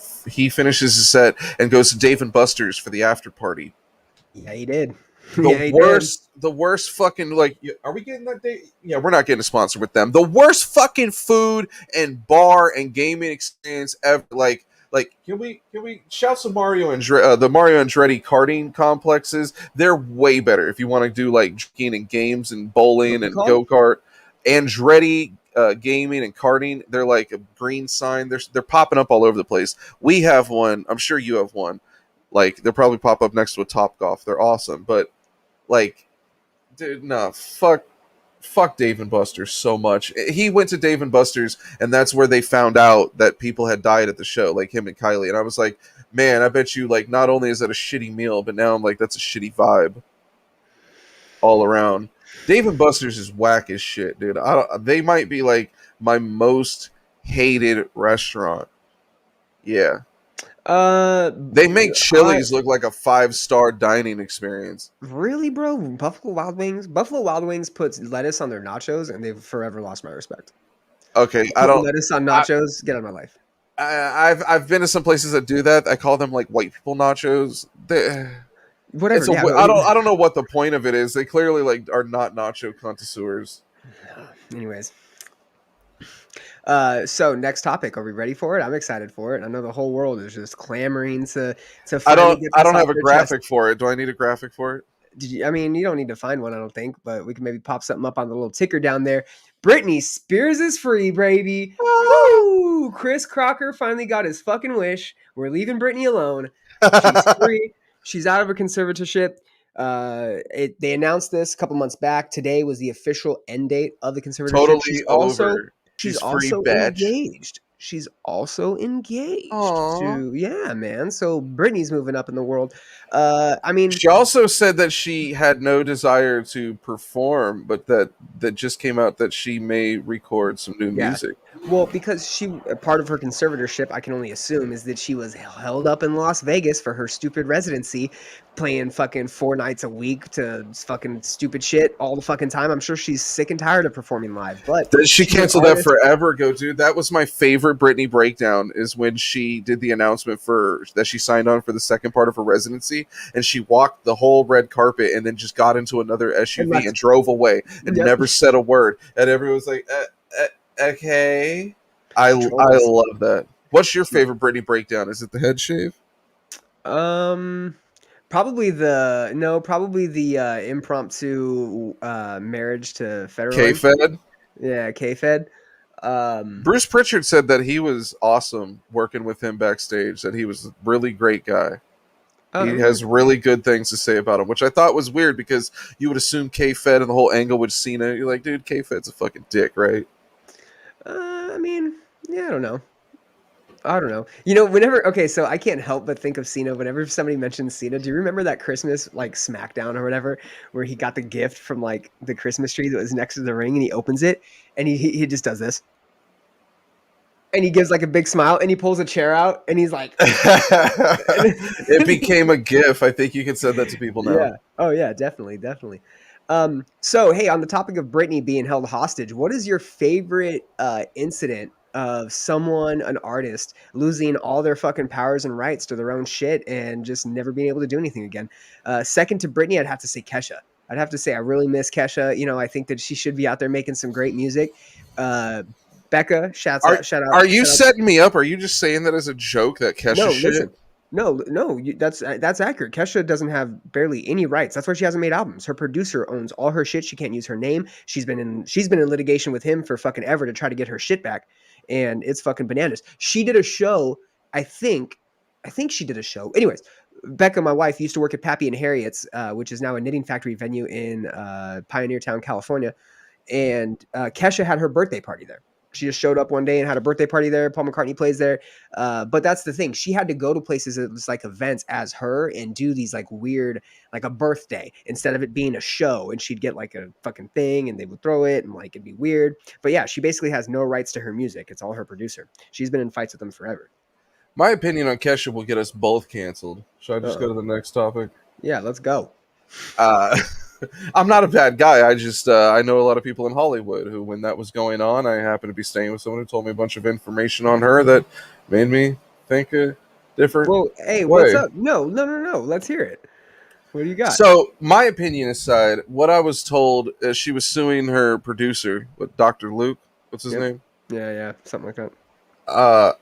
Speaker 1: finishes his set and goes to Dave and Buster's for the after party.
Speaker 2: Yeah, he did.
Speaker 1: The worst fucking like. Are we getting that day? Yeah, we're not getting a sponsor with them. The worst fucking food and bar and gaming experience ever. Like, can we shout some Mario and the Mario Andretti karting complexes? They're way better if you want to do like drinking and games and bowling and go kart. Andretti gaming and karting. They're like a green sign. They're popping up all over the place. We have one. I'm sure you have one. Like they'll probably pop up next to a Top Golf. They're awesome, but like, dude, no, fuck Dave and Buster's so much. He went to Dave and Buster's, and that's where they found out that people had died at the show, like him and Kylie. And I was like, man, I bet you like not only is that a shitty meal, but now I'm like, that's a shitty vibe all around. Dave and Buster's is whack as shit, dude. They might be like my most hated restaurant. Yeah. They make Chili's look like a 5-star dining experience.
Speaker 2: Really, bro? Buffalo Wild Wings puts lettuce on their nachos, and they've forever lost my respect.
Speaker 1: Okay, I don't
Speaker 2: lettuce on nachos. Get out of my life.
Speaker 1: I've been to some places that do that. I call them like white people nachos.
Speaker 2: Whatever.
Speaker 1: I don't know what the point of it is. They clearly like are not nacho connoisseurs.
Speaker 2: Anyways. So next topic. Are we ready for it? I'm excited for it. I know the whole world is just clamoring to finally get this
Speaker 1: I don't have
Speaker 2: off
Speaker 1: a
Speaker 2: their
Speaker 1: graphic
Speaker 2: chest.
Speaker 1: for it. Do I need a graphic for it?
Speaker 2: I mean, you don't need to find one, I don't think, but we can maybe pop something up on the little ticker down there. Britney Spears is free, baby. Woo! Chris Crocker finally got his fucking wish. We're leaving Britney alone. She's free. She's out of her conservatorship. They announced this a couple months back. Today was the official end date of the conservatorship.
Speaker 1: Totally over.
Speaker 2: She's
Speaker 1: free,
Speaker 2: also
Speaker 1: bitch.
Speaker 2: engaged. She's also engaged to, yeah, man. So Britney's moving up in the world. I mean,
Speaker 1: she also said that she had no desire to perform, but that just came out that she may record some new music.
Speaker 2: Well, because part of her conservatorship, I can only assume, is that she was held up in Las Vegas for her stupid residency. playing fucking 4 nights a week to fucking stupid shit all the fucking time. I'm sure she's sick and tired of performing live, but
Speaker 1: She
Speaker 2: she's an
Speaker 1: canceled that
Speaker 2: artist.
Speaker 1: forever ago, dude. That was my favorite Britney breakdown, is when she did the announcement for that she signed on for the second part of her residency, and she walked the whole red carpet and then just got into another SUV and drove away and
Speaker 2: Yep.
Speaker 1: never said a word. And everyone was like, okay. I
Speaker 2: Trolls.
Speaker 1: love that. What's your favorite Britney breakdown? Is it the head shave?
Speaker 2: Probably the impromptu marriage to Federline.
Speaker 1: K-Fed?
Speaker 2: Yeah, K-Fed.
Speaker 1: Bruce Pritchard said that he was awesome working with him backstage, that he was a really great guy. He has really good things to say about him, which I thought was weird because you would assume K-Fed and the whole angle with Cena. You're like, dude, K-Fed's a fucking dick, right?
Speaker 2: I mean, yeah, I don't know. You know, whenever so I can't help but think of Cena whenever somebody mentions Cena. Do you remember that Christmas like SmackDown or whatever where he got the gift from like the Christmas tree that was next to the ring and he opens it and he just does this. And he gives like a big smile and he pulls a chair out and he's like
Speaker 1: It became a gif. I think you can send that to people now.
Speaker 2: Yeah. Oh yeah, definitely. So hey, on the topic of Britney being held hostage, what is your favorite incident of someone, an artist, losing all their fucking powers and rights to their own shit and just never being able to do anything again? Second to Britney, I'd have to say Kesha. I'd have to say I really miss Kesha. You know, I think that she should be out there making some great music. Becca, shout out.
Speaker 1: Are you setting me up? Are you just saying that as a joke that Kesha
Speaker 2: No,
Speaker 1: shit?
Speaker 2: listen. No, that's accurate. Kesha doesn't have barely any rights. That's why she hasn't made albums. Her producer owns all her shit. She can't use her name. She's been in litigation with him for fucking ever to try to get her shit back, and it's fucking bananas. She did a show. I think she did a show. Anyways, Becca, my wife, used to work at Pappy and Harriet's, which is now a knitting factory venue in Pioneer Town, California, and Kesha had her birthday party there. She just showed up one day and had a birthday party there. Paul McCartney plays there. But that's the thing. She had to go to places that was like events as her and do these like weird, like a birthday instead of it being a show. And she'd get like a fucking thing and they would throw it and like it'd be weird. But yeah, she basically has no rights to her music. It's all her producer. She's been in fights with them forever.
Speaker 1: My opinion on Kesha will get us both canceled. Should I just go to the next topic?
Speaker 2: Yeah, let's go.
Speaker 1: I'm not a bad guy. I just I know a lot of people in Hollywood who, when that was going on, I happened to be staying with someone who told me a bunch of information on her that made me think a different.
Speaker 2: Well, hey,
Speaker 1: way.
Speaker 2: What's up? No. Let's hear it. What do you got?
Speaker 1: So, my opinion aside, what I was told is she was suing her producer, with Dr. Luke. What's his name?
Speaker 2: Yeah, something like that.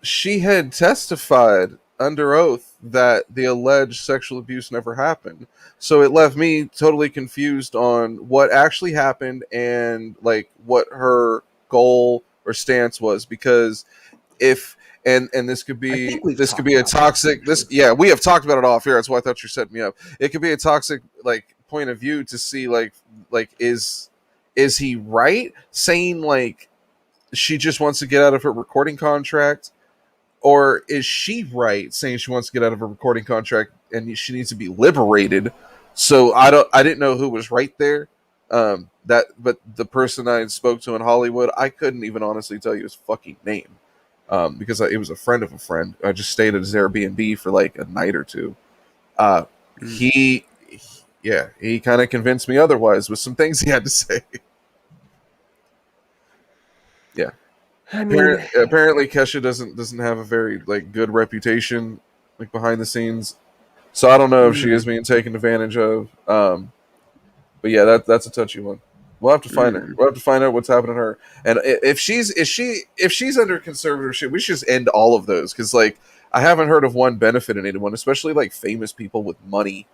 Speaker 1: She had testified under oath that the alleged sexual abuse never happened. So it left me totally confused on what actually happened and like what her goal or stance was, because if and this could be a toxic we have talked about it off here. That's why I thought you were setting me up. It could be a toxic like point of view to see like is he right saying like she just wants to get out of her recording contract, or is she right saying she wants to get out of her recording contract and she needs to be liberated? So I didn't know who was right there. But the person I spoke to in Hollywood, I couldn't even honestly tell you his fucking name, because it was a friend of a friend. I just stayed at his Airbnb for like a night or two. He kind of convinced me otherwise with some things he had to say. Yeah. I mean, apparently Kesha doesn't have a very like good reputation like behind the scenes, so I don't know if she is being taken advantage of. But yeah, that's a touchy one. We'll have to find her. We'll have to find out what's happening to her, and if she's under conservatorship, we should just end all of those, because like I haven't heard of one benefiting anyone, especially like famous people with money.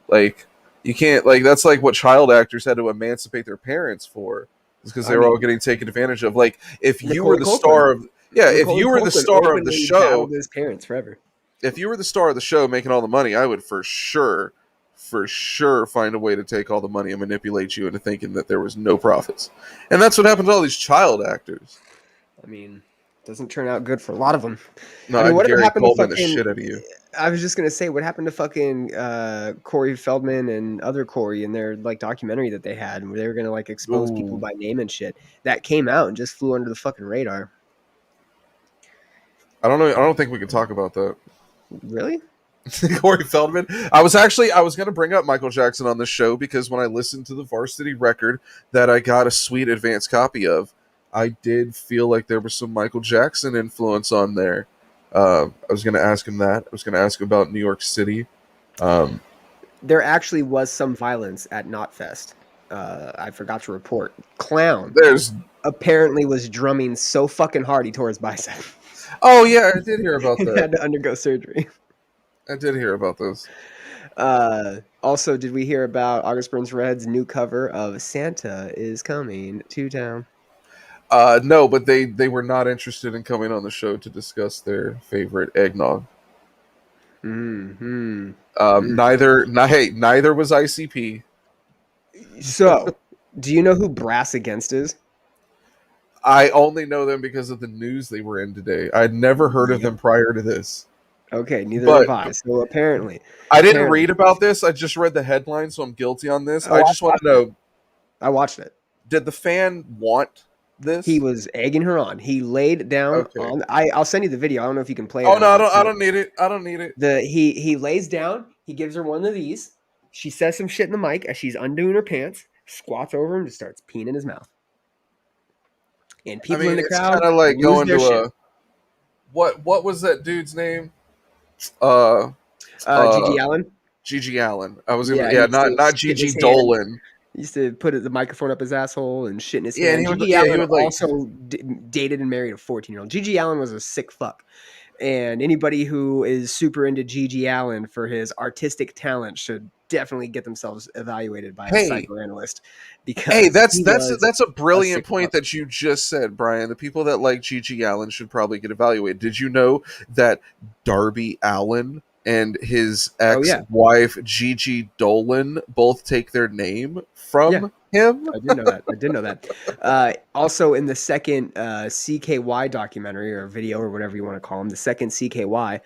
Speaker 1: Like you can't like that's like what child actors had to emancipate their parents for. Because they were all getting taken advantage of. Like, if you were the star of, if you were the star of the show,
Speaker 2: his parents forever.
Speaker 1: If you were the star of the show making all the money, I would for sure find a way to take all the money and manipulate you into thinking that there was no profits. And that's what happened to all these child actors.
Speaker 2: I mean, it doesn't turn out good for a lot of them.
Speaker 1: No, I mean, whatever happened to fucking, the shit out of you.
Speaker 2: I was just gonna say, what happened to fucking Corey Feldman and other Corey in their like documentary that they had, where they were gonna like expose people by name and shit. That came out and just flew under the fucking radar.
Speaker 1: I don't know. I don't think we can talk about that.
Speaker 2: Really?
Speaker 1: Corey Feldman. I was going to bring up Michael Jackson on the show because when I listened to the Varsity record that I got a sweet advance copy of, I did feel like there was some Michael Jackson influence on there. I was going to ask him that. I was going to ask him about New York City.
Speaker 2: There actually was some violence at Knotfest. I forgot to report. Clown
Speaker 1: There's
Speaker 2: apparently was drumming so fucking hard he tore his bicep.
Speaker 1: Oh yeah, I did hear about
Speaker 2: and
Speaker 1: that.
Speaker 2: had to undergo surgery.
Speaker 1: I did hear about this.
Speaker 2: Also, did we hear about August Burns Red's new cover of Santa is Coming to Town?
Speaker 1: No, but they were not interested in coming on the show to discuss their favorite eggnog.
Speaker 2: Mm-hmm.
Speaker 1: Neither was ICP.
Speaker 2: So, do you know who Brass Against is?
Speaker 1: I only know them because of the news they were in today. I'd never heard of them prior to this.
Speaker 2: Okay, neither have I. So apparently,
Speaker 1: I didn't read about this. I just read the headline, so I'm guilty on this. I just want to know.
Speaker 2: I watched it.
Speaker 1: Did the fan want this?
Speaker 2: He was egging her on. He laid down on. I'll send you the video. I don't know if you can play it.
Speaker 1: Oh no, I don't need it. I don't need it.
Speaker 2: He lays down. He gives her one of these. She says some shit in the mic as she's undoing her pants. Squats over him, just starts peeing in his mouth. And people in the crowd,
Speaker 1: kind of like going to
Speaker 2: shit.
Speaker 1: What was that dude's name?
Speaker 2: Gigi Allen.
Speaker 1: Gigi Allen. I was not Gigi Dolan.
Speaker 2: He used to put the microphone up his asshole and shit in his
Speaker 1: hand.
Speaker 2: Gigi Allen also dated and married a 14-year-old. Gigi Allen was a sick fuck. And anybody who is super into Gigi Allen for his artistic talent should definitely get themselves evaluated by a psychoanalyst. Because
Speaker 1: that's a brilliant point that you just said, Brian. The people that like Gigi Allen should probably get evaluated. Did you know that Darby Allen and his ex-wife Gigi Dolan both take their name from him?
Speaker 2: I did know that. Also, in the second CKY documentary or video or whatever you want to call them, the second CKY,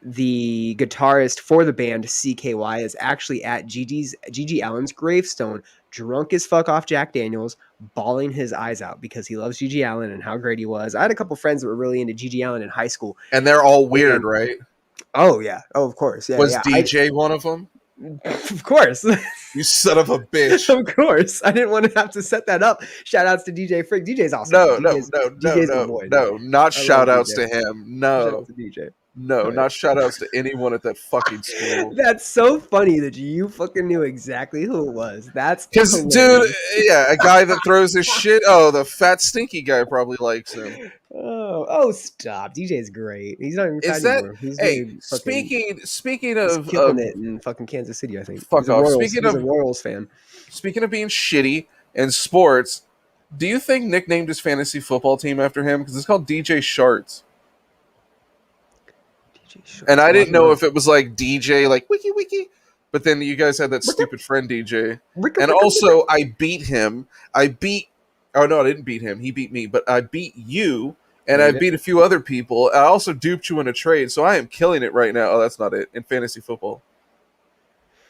Speaker 2: the guitarist for the band CKY is actually at Gigi Allen's gravestone, drunk as fuck off Jack Daniels, bawling his eyes out because he loves Gigi Allen and how great he was. I had a couple friends that were really into Gigi Allen in high school.
Speaker 1: And they're all weird, right?
Speaker 2: Oh, yeah. Oh, of course. Yeah,
Speaker 1: was DJ one of them?
Speaker 2: Of course.
Speaker 1: You son of a bitch.
Speaker 2: Of course. I didn't want to have to set that up. Shout outs to DJ Frick. DJ's awesome.
Speaker 1: No. Not shout outs to him. No.
Speaker 2: Shout out to DJ.
Speaker 1: No, not shout outs to anyone at that fucking school.
Speaker 2: That's so funny that you fucking knew exactly who it was. That's
Speaker 1: because, dude, a guy that throws his shit. Oh, the fat stinky guy probably likes him.
Speaker 2: Oh, stop! DJ's great. He's not even fat anymore.
Speaker 1: Speaking of
Speaker 2: killing it in fucking Kansas City, I think.
Speaker 1: Fuck off.
Speaker 2: He's a Royals fan.
Speaker 1: Speaking of being shitty in sports, do you think Nick named his fantasy football team after him? Because it's called DJ Sharts. And I didn't know if it was like DJ, like wiki, but then you guys had that stupid friend DJ. And also, I beat him. Oh no, I didn't beat him. He beat me, but I beat you, and I beat a few other people. I also duped you in a trade, so I am killing it right now. Oh, that's not it. In fantasy football.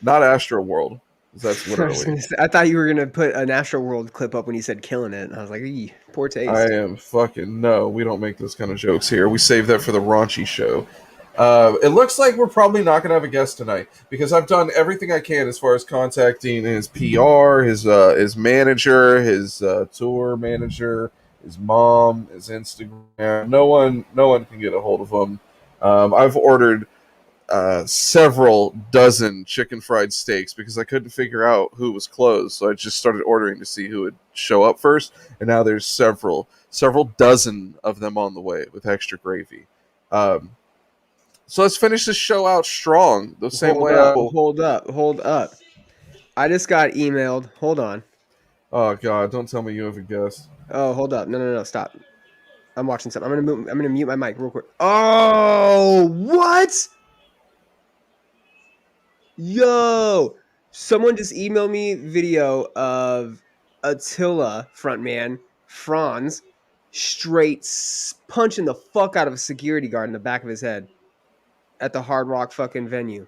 Speaker 1: Not Astroworld. That's literally.
Speaker 2: I thought you were going to put an Astroworld clip up when you said killing it. I was like, poor taste.
Speaker 1: I am fucking, no, we don't make those kind of jokes here. We save that for the raunchy show. It looks like we're probably not going to have a guest tonight because I've done everything I can as far as contacting his PR, his manager, his tour manager, his mom, his Instagram. No one can get a hold of him. I've ordered several dozen chicken fried steaks because I couldn't figure out who was closed, so I just started ordering to see who would show up first, and now there's several dozen of them on the way with extra gravy. So let's finish this show out strong. The same way.
Speaker 2: Hold up. I just got emailed. Hold on.
Speaker 1: Oh God! Don't tell me you have a guess.
Speaker 2: Oh, hold up. No. Stop. I'm watching something. I'm gonna mute my mic real quick. Oh, what? Yo! Someone just emailed me video of Attila frontman Franz straight punching the fuck out of a security guard in the back of his head at the Hard Rock fucking venue.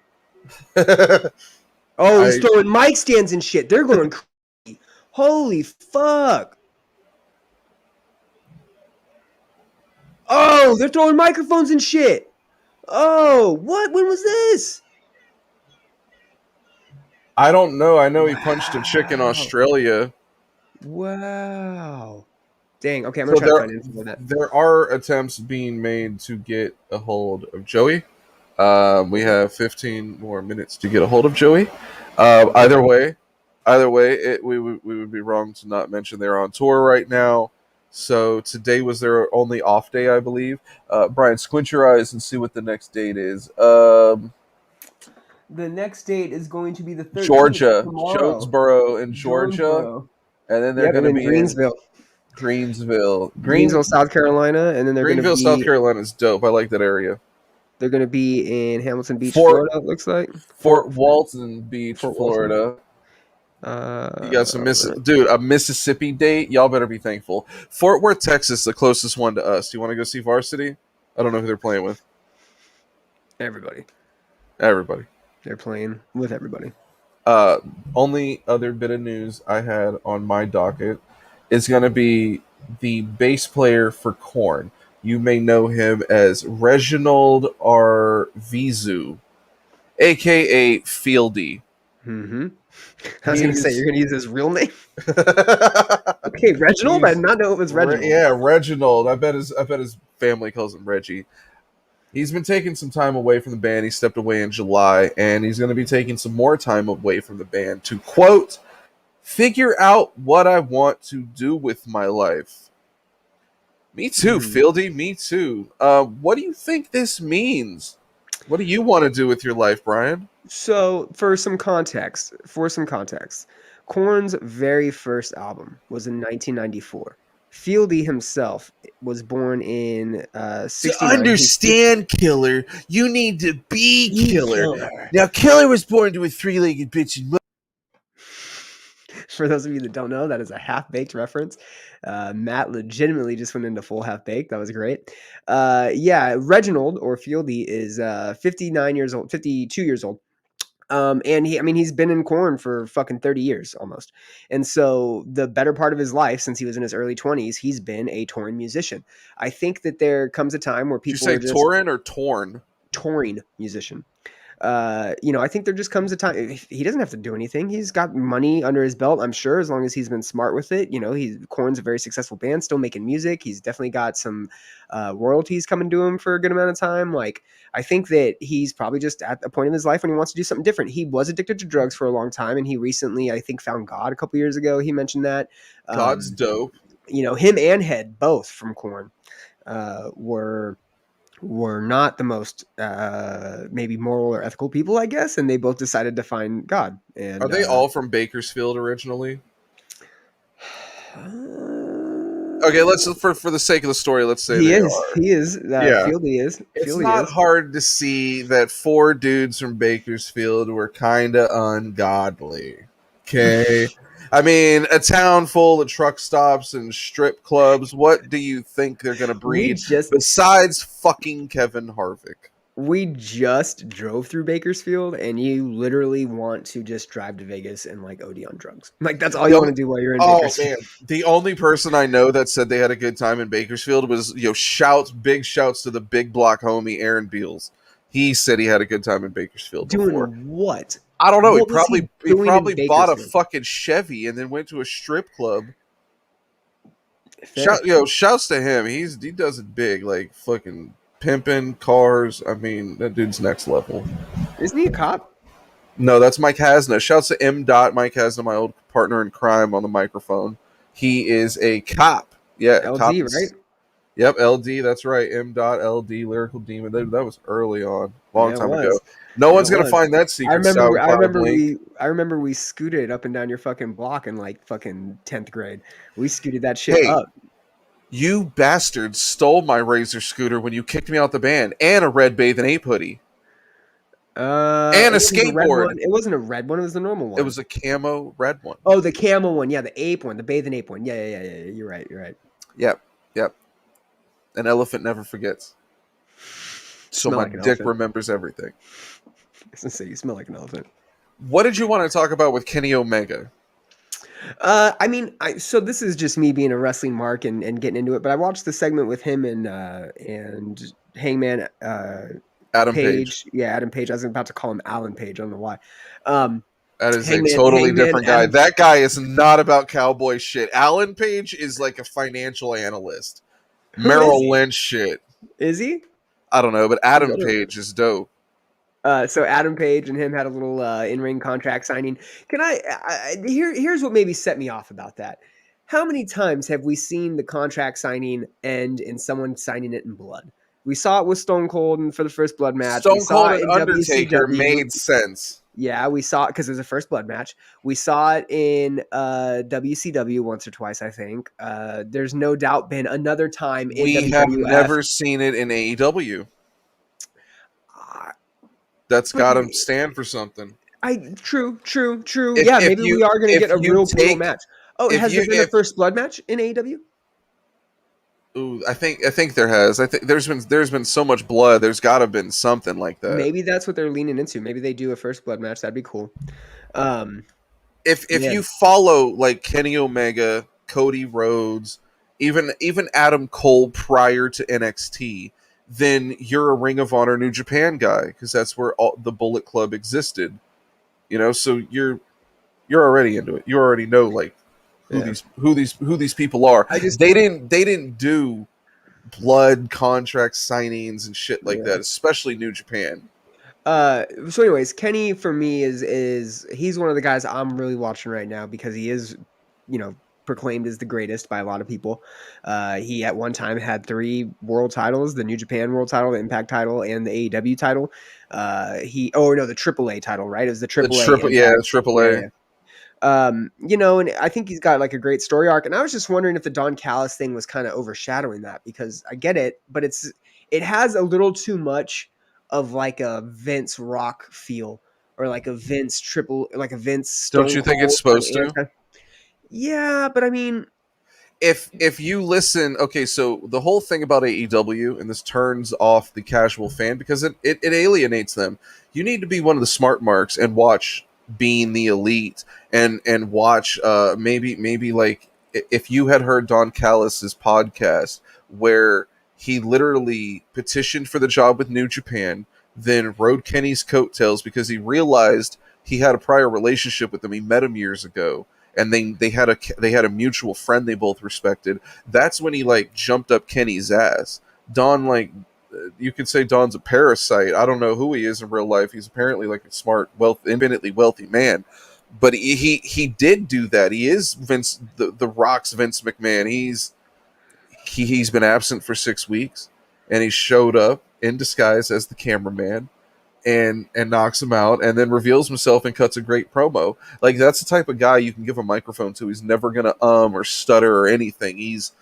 Speaker 2: He's throwing mic stands and shit. They're going crazy. Holy fuck. Oh, they're throwing microphones and shit. Oh, what? When was this?
Speaker 1: I don't know. I know he punched a chick in
Speaker 2: Wow.
Speaker 1: Australia.
Speaker 2: Wow. Dang. Okay, I'm gonna
Speaker 1: So
Speaker 2: try to find info on that.
Speaker 1: there are attempts being made to get a hold of Joey. We have 15 more minutes to get a hold of Joey.
Speaker 2: Okay.
Speaker 1: Either way, we would be wrong to not mention they're on tour right now. So today was their only off day, I believe. Brian, squint your eyes and see what the next date is.
Speaker 2: The next date is going to be the 13th,
Speaker 1: Georgia,
Speaker 2: tomorrow.
Speaker 1: Jonesboro in Georgia,
Speaker 2: Jonesboro.
Speaker 1: and then they're
Speaker 2: Yep,
Speaker 1: going
Speaker 2: and
Speaker 1: to
Speaker 2: then
Speaker 1: be in
Speaker 2: Greensville. Greensville, South Carolina, and then
Speaker 1: Greenville, South Carolina is dope. I like that area.
Speaker 2: they're gonna be in Hamilton Beach,
Speaker 1: Fort
Speaker 2: Florida, it looks like.
Speaker 1: Fort Walton Beach,
Speaker 2: Fort Walton.
Speaker 1: Florida. You got some
Speaker 2: Right.
Speaker 1: dude, a Mississippi date. Y'all better be thankful. Fort Worth, Texas, the closest one to us. Do you want to go see Varsity? I don't know who they're playing with.
Speaker 2: Everybody.
Speaker 1: Everybody.
Speaker 2: They're playing with everybody.
Speaker 1: Only other bit of news I had on my docket is going to be the bass player for Korn. You may know him as Reginald Arvizu, aka Fieldy.
Speaker 2: Mm-hmm. I was gonna say
Speaker 1: He's
Speaker 2: you're gonna use his real name. Okay, Reginald. I did not know it was Reginald.
Speaker 1: yeah, Reginald. I bet his family calls him Reggie. He's been taking some time away from the band. He stepped away in July, and he's going to be taking some more time away from the band to, quote, figure out what I want to do with my life. Me too, Fieldy. Me too. What do you think this means? What do you want to do with your life, Brian?
Speaker 2: So, for some context, Korn's very first album was in 1994. Fieldy himself was born in
Speaker 1: To
Speaker 2: 69.
Speaker 1: understand Killer, you need to be Killer.
Speaker 2: Killer.
Speaker 1: Now, Killer was born to a three-legged bitch in
Speaker 2: For those of you that don't know, that is a half-baked reference. Matt legitimately just went into full half-baked. That was great. Yeah, Reginald or Fieldy is 59 years old, 52 years old. And he's been in Korn for fucking 30 years almost. And so the better part of his life, since he was in his early 20s, he's been a touring musician. I think that there comes a time where
Speaker 1: Did you
Speaker 2: people
Speaker 1: say
Speaker 2: are just
Speaker 1: Torin or Torn?
Speaker 2: touring musician. I think there just comes a time he doesn't have to do anything. He's got money under his belt, I'm sure, as long as he's been smart with it. Korn's a very successful band, still making music. He's definitely got some royalties coming to him for a good amount of time. Like, I think that he's probably just at a point in his life when he wants to do something different. He was addicted to drugs for a long time, and he recently, I think, found God a couple years ago. He mentioned that.
Speaker 1: God's dope.
Speaker 2: Him and Head, both from Korn, were not the most maybe moral or ethical people, I guess, and they both decided to find God. And
Speaker 1: Are they all from Bakersfield originally? Okay, let's for the sake of the story, let's say
Speaker 2: he
Speaker 1: they
Speaker 2: is.
Speaker 1: are.
Speaker 2: He is.
Speaker 1: Yeah, it's
Speaker 2: Fieldy
Speaker 1: not
Speaker 2: is.
Speaker 1: hard to see that four dudes from Bakersfield were kind of ungodly. Okay, I mean, a town full of truck stops and strip clubs. What do you think they're gonna
Speaker 2: We
Speaker 1: breed
Speaker 2: just
Speaker 1: besides fucking Kevin Harvick?
Speaker 2: we just drove through Bakersfield, and you literally want to just drive to Vegas and like OD on drugs. Like, that's all you want to do while you're in
Speaker 1: Oh
Speaker 2: Bakersfield.
Speaker 1: man, the only person I know that said they had a good time in Bakersfield was big shouts to the big block homie Aaron Beals. He said he had a good time in Bakersfield before.
Speaker 2: Doing what?
Speaker 1: I don't know.
Speaker 2: What was he
Speaker 1: He
Speaker 2: doing in
Speaker 1: probably bought a
Speaker 2: Bakersfield?
Speaker 1: fucking Chevy and then went to a strip club.
Speaker 2: Fair.
Speaker 1: Shouts to him. He does it big, like fucking pimping cars. I mean, that dude's next level.
Speaker 2: Isn't he a cop?
Speaker 1: No, that's Mike Hasna. Shouts to M. Dot Mike Hasna, my old partner in crime on the microphone. He is a cop. Yeah, cop.
Speaker 2: LD, right?
Speaker 1: Yep, LD. That's right. M. Dot LD, lyrical demon. That was early on, long
Speaker 2: Yeah, it
Speaker 1: time ago.
Speaker 2: was.
Speaker 1: No
Speaker 2: Yeah,
Speaker 1: one's
Speaker 2: it
Speaker 1: gonna
Speaker 2: was.
Speaker 1: find that secret SoundCloud link.
Speaker 2: I remember we scooted up and down your fucking block in like fucking 10th grade. We scooted that shit
Speaker 1: Hey,
Speaker 2: up.
Speaker 1: you bastards stole my Razor scooter when you kicked me out the band, and a red Bathe and Ape hoodie, and
Speaker 2: It
Speaker 1: a
Speaker 2: wasn't a red
Speaker 1: skateboard.
Speaker 2: one. It wasn't a red one, it was the normal one.
Speaker 1: It was a camo red one.
Speaker 2: Oh, the camel one. Yeah, the ape one, the bathe and ape one. Yeah. You're right.
Speaker 1: Yep. An elephant never forgets. So
Speaker 2: Smell
Speaker 1: my
Speaker 2: like an
Speaker 1: dick
Speaker 2: elephant.
Speaker 1: remembers everything.
Speaker 2: I was gonna say you smell like an elephant.
Speaker 1: What did you want to talk about with Kenny Omega?
Speaker 2: So this is just me being a wrestling mark and getting into it, but I watched the segment with him and Hangman
Speaker 1: Adam Page.
Speaker 2: Page. Yeah, Adam Page. I was about to call him Alan Page. I don't know why. Um,
Speaker 1: That is a totally different guy. That guy is not about cowboy shit. Alan Page is like a financial analyst.
Speaker 2: Who is
Speaker 1: Merrill
Speaker 2: he?
Speaker 1: Lynch shit.
Speaker 2: Is he?
Speaker 1: I don't know, but Adam Page is dope.
Speaker 2: So Adam Page and him had a little in-ring contract signing. Can here's what maybe set me off about that. How many times have we seen the contract signing end in someone signing it in blood? We saw it with Stone Cold and for the first blood match. We
Speaker 1: Stone
Speaker 2: saw
Speaker 1: Cold
Speaker 2: it
Speaker 1: and
Speaker 2: in
Speaker 1: Undertaker
Speaker 2: WCW.
Speaker 1: made sense.
Speaker 2: Yeah, we saw it because it was a first blood match. We saw it in WCW once or twice, I think. There's no doubt been another time in
Speaker 1: We have
Speaker 2: WWF.
Speaker 1: never seen it in AEW. That's got to stand for something.
Speaker 2: True.
Speaker 1: If,
Speaker 2: Yeah,
Speaker 1: if
Speaker 2: maybe
Speaker 1: you,
Speaker 2: we are going to
Speaker 1: if
Speaker 2: get a
Speaker 1: you
Speaker 2: real brutal
Speaker 1: take,
Speaker 2: match. Oh,
Speaker 1: if
Speaker 2: has
Speaker 1: you,
Speaker 2: there been a first blood match in AEW?
Speaker 1: Ooh, I think there has. I think there's been so much blood. There's got to been something like that.
Speaker 2: Maybe that's what they're leaning into. Maybe they do a first blood match. That'd be cool.
Speaker 1: If you follow like Kenny Omega, Cody Rhodes, even Adam Cole prior to NXT, then you're a Ring of Honor New Japan guy because that's where all the Bullet Club existed. You know, so you're already into it. You already know like who these people are. They didn't do blood contract signings and shit like that, especially New Japan.
Speaker 2: So anyways, Kenny for me is he's one of the guys I'm really watching right now because he is, proclaimed as the greatest by a lot of people. He at one time had 3 world titles: the New Japan world title, the Impact title, and the AEW title. The AAA title, right? It was the AAA.
Speaker 1: Triple A.
Speaker 2: Yeah. And I think he's got like a great story arc. And I was just wondering if the Don Callis thing was kind of overshadowing that because I get it, but it has a little too much of like a Vince Rock feel or like a Vince Stone
Speaker 1: Don't you think
Speaker 2: Cold
Speaker 1: it's supposed to?
Speaker 2: Yeah, but I mean,
Speaker 1: if you listen, okay, so the whole thing about AEW, and this turns off the casual fan because it alienates them. You need to be one of the smart marks and watch Being the Elite and watch maybe like if you had heard Don Callis's podcast where he literally petitioned for the job with New Japan, then rode Kenny's coattails because he realized he had a prior relationship with him. He met him years ago, and they had a mutual friend they both respected. That's when he like jumped up Kenny's ass. Don, like, you could say Don's a parasite. I don't know who he is in real life. He's apparently like a smart, infinitely wealthy man. But he did do that. He is Vince the Rock's Vince McMahon. He's been absent for 6 weeks, and he showed up in disguise as the cameraman and knocks him out and then reveals himself and cuts a great promo. Like, that's the type of guy you can give a microphone to. He's never gonna or stutter or anything. It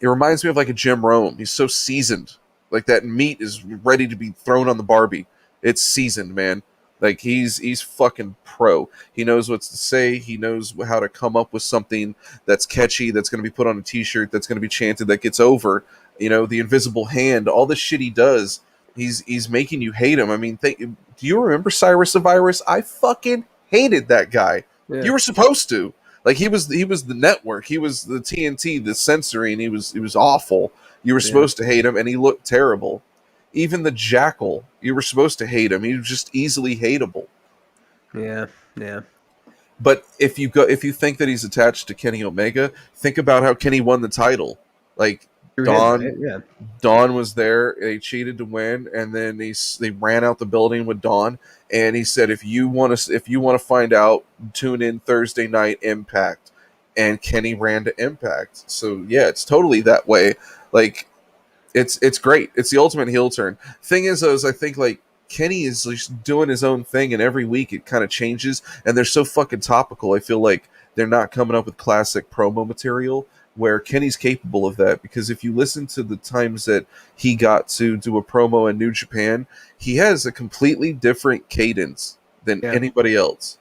Speaker 1: reminds me of like a Jim Rome. He's so seasoned. Like, that meat is ready to be thrown on the Barbie. It's seasoned, man. Like, he's fucking pro. He knows what to say. He knows how to come up with something that's catchy, that's going to be put on a t-shirt, that's going to be chanted, that gets over. The invisible hand, all the shit he does, he's making you hate him. I mean, do you remember Cyrus the Virus? I fucking hated that guy. Yeah. You were supposed to. Like, he was the network. He was the TNT, the sensory, and he was awful. You were supposed to hate him, and he looked terrible. Even the Jackal, you were supposed to hate him. He was just easily hateable.
Speaker 2: Yeah.
Speaker 1: But if you think that he's attached to Kenny Omega, think about how Kenny won the title. Like, Don was there. They cheated to win, and then they ran out the building with Don. And he said, if you want to find out, tune in Thursday night Impact. And Kenny ran to Impact. So yeah, it's totally that way. Like, it's great. It's the ultimate heel turn. Thing is, though, I think like Kenny is just doing his own thing, and every week it kind of changes, and they're so fucking topical. I feel like they're not coming up with classic promo material where Kenny's capable of that, because if you listen to the times that he got to do a promo in New Japan, he has a completely different cadence than anybody else.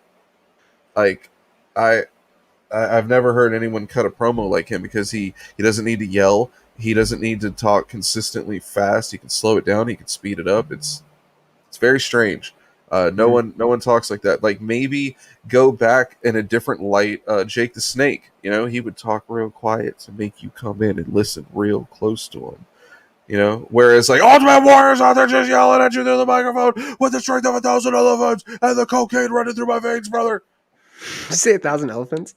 Speaker 1: Like, I've never heard anyone cut a promo like him, because he doesn't need to yell. He doesn't need to talk consistently fast. He can slow it down. He can speed it up. It's very strange. No one talks like that. Like, maybe go back in a different light. Jake the Snake, he would talk real quiet to make you come in and listen real close to him. Whereas like Ultimate Warriors out there just yelling at you through the microphone with the strength of 1,000 elephants and the cocaine running through my veins, brother.
Speaker 2: Did you say 1,000 elephants?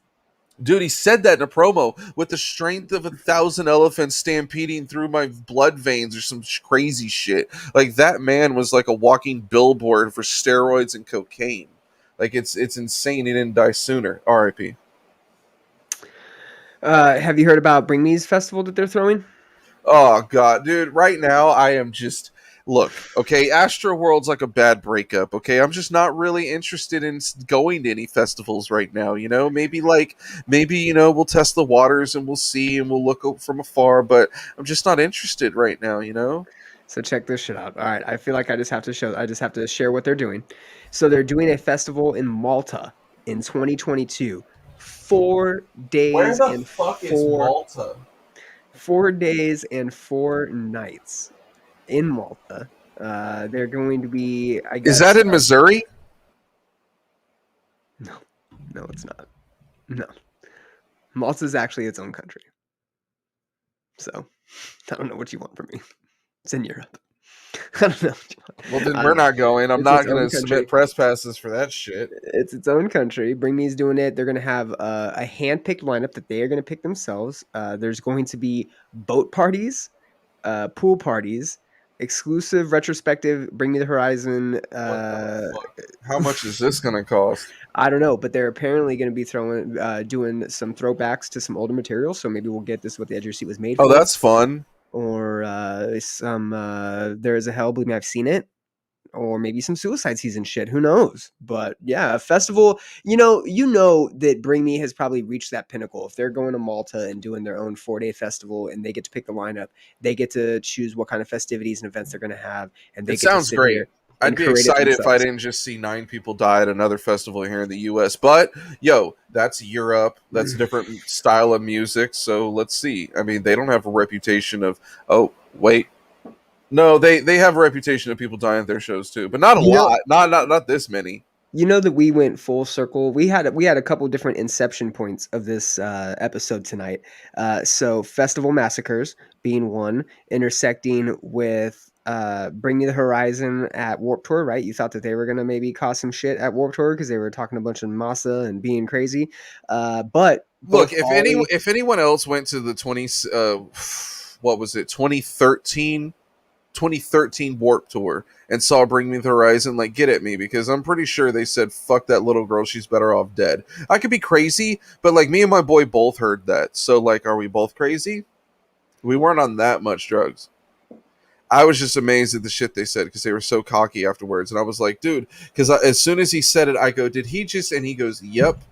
Speaker 1: Dude, he said that in a promo, with the strength of 1,000 elephants stampeding through my blood veins or some crazy shit. Like, that man was like a walking billboard for steroids and cocaine. Like, it's insane he didn't die sooner. R.I.P.
Speaker 2: Have you heard about Bring Me's festival that they're throwing?
Speaker 1: Oh, God, dude. Right now, I am just... Look, okay, Astroworld's like a bad breakup, okay? I'm just not really interested in going to any festivals right now, Maybe, we'll test the waters and we'll see and we'll look from afar, but I'm just not interested right now.
Speaker 2: So check this shit out. All right, I feel like I just have to share what they're doing. So they're doing a festival in Malta in 2022. 4 days and
Speaker 1: Malta?
Speaker 2: 4 days and 4 nights in Malta. They're going to be, I guess.
Speaker 1: Is that in Missouri?
Speaker 2: No, it's not. No. Malta is actually its own country. So, I don't know what you want from me. It's in Europe. I don't know what you want.
Speaker 1: Well, then we're not going. I'm not going to submit press passes for that shit.
Speaker 2: It's its own country. Bring Me's doing it. They're going to have a hand-picked lineup that they are going to pick themselves. There's going to be boat parties, pool parties, exclusive retrospective Bring Me the Horizon.
Speaker 1: What the fuck? How much is this going to cost?
Speaker 2: I don't know, but they're apparently going to be doing some throwbacks to some older material. So maybe we'll get this what the Edge of Your Seat was made for.
Speaker 1: Oh, that's fun.
Speaker 2: Or some There Is a Hell, Believe Me, I've Seen It. Or maybe some Suicide Season shit. Who knows? But yeah, a festival. You know that Bring Me has probably reached that pinnacle. If they're going to Malta and doing their own 4-day festival, and they get to pick the lineup, they get to choose what kind of festivities and events they're going to have, and they
Speaker 1: it sounds great. I'd be excited if I didn't just see 9 people die at another festival here in the U.S. But that's Europe. That's a different style of music. So let's see. I mean, they don't have a reputation of No, they have a reputation of people dying at their shows too, but not a lot. Not this many.
Speaker 2: You know that we went full circle. We had a couple different inception points of this episode tonight. So Festival Massacres being one, intersecting with Bring Me the Horizon at Warped Tour, right? You thought that they were gonna maybe cause some shit at Warped Tour because they were talking a bunch of masa and being crazy. But
Speaker 1: look, if anyone else went to the 2013 Warped Tour and saw Bring Me the Horizon, like, get at me, because I'm pretty sure they said, fuck that little girl, she's better off dead. I could be crazy, but like, me and my boy both heard that. So like, are we both crazy? We weren't on that much drugs. I was just amazed at the shit they said because they were so cocky afterwards. And I was like, dude, because as soon as he said it, I go, did he just? And he goes, yep.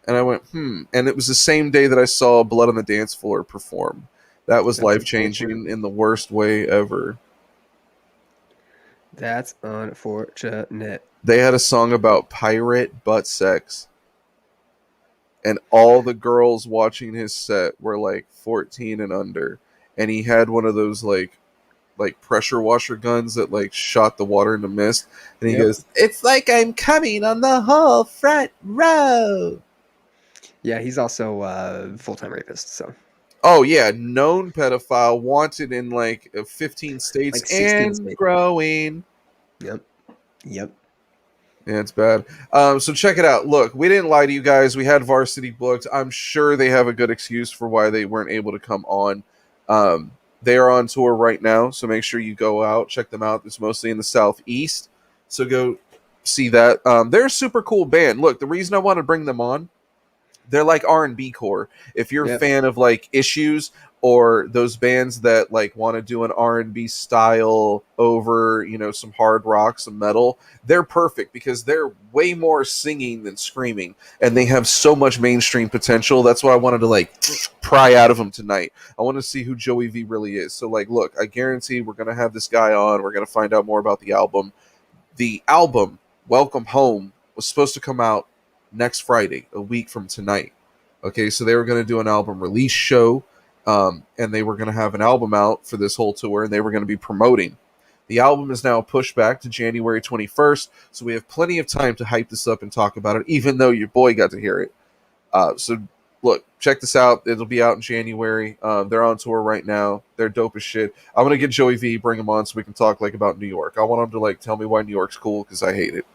Speaker 1: And I went, And it was the same day that I saw Blood on the Dance Floor perform. That was life-changing in the worst way ever.
Speaker 2: That's unfortunate.
Speaker 1: They had a song about pirate butt sex. And all the girls watching his set were like 14 and under. And he had one of those like pressure washer guns that like shot the water into mist. And he goes, it's like I'm coming on the whole front row.
Speaker 2: Yeah, he's also a full-time rapist, so.
Speaker 1: Oh, yeah, known pedophile, wanted in like 15 states like 16 and states. Growing.
Speaker 2: Yep.
Speaker 1: Yeah, it's bad. So check it out. Look, we didn't lie to you guys. We had Varsity booked. I'm sure they have a good excuse for why they weren't able to come on. They are on tour right now, so make sure you go out, check them out. It's mostly in the Southeast, so go see that. They're a super cool band. Look, the reason I want to bring them on, they're like R&B core. If you're a fan of like Issues or those bands that like want to do an R&B style over, some hard rock, some metal, they're perfect because they're way more singing than screaming, and they have so much mainstream potential. That's why I wanted to like pry out of them tonight. I want to see who Joey V really is. So like, look, I guarantee we're going to have this guy on. We're going to find out more about the album. The album, Welcome Home, was supposed to come out next Friday, a week from tonight. Okay, so they were going to do an album release show, and they were going to have an album out for this whole tour, and they were going to be promoting. The album is now pushed back to January 21st, so we have plenty of time to hype this up and talk about it, even though your boy got to hear it. So look, check this out. It'll be out in January. They're on tour right now. They're dope as shit. I'm gonna get Joey V, bring him on so we can talk like about New York. I want him to like tell me why New York's cool because I hate it.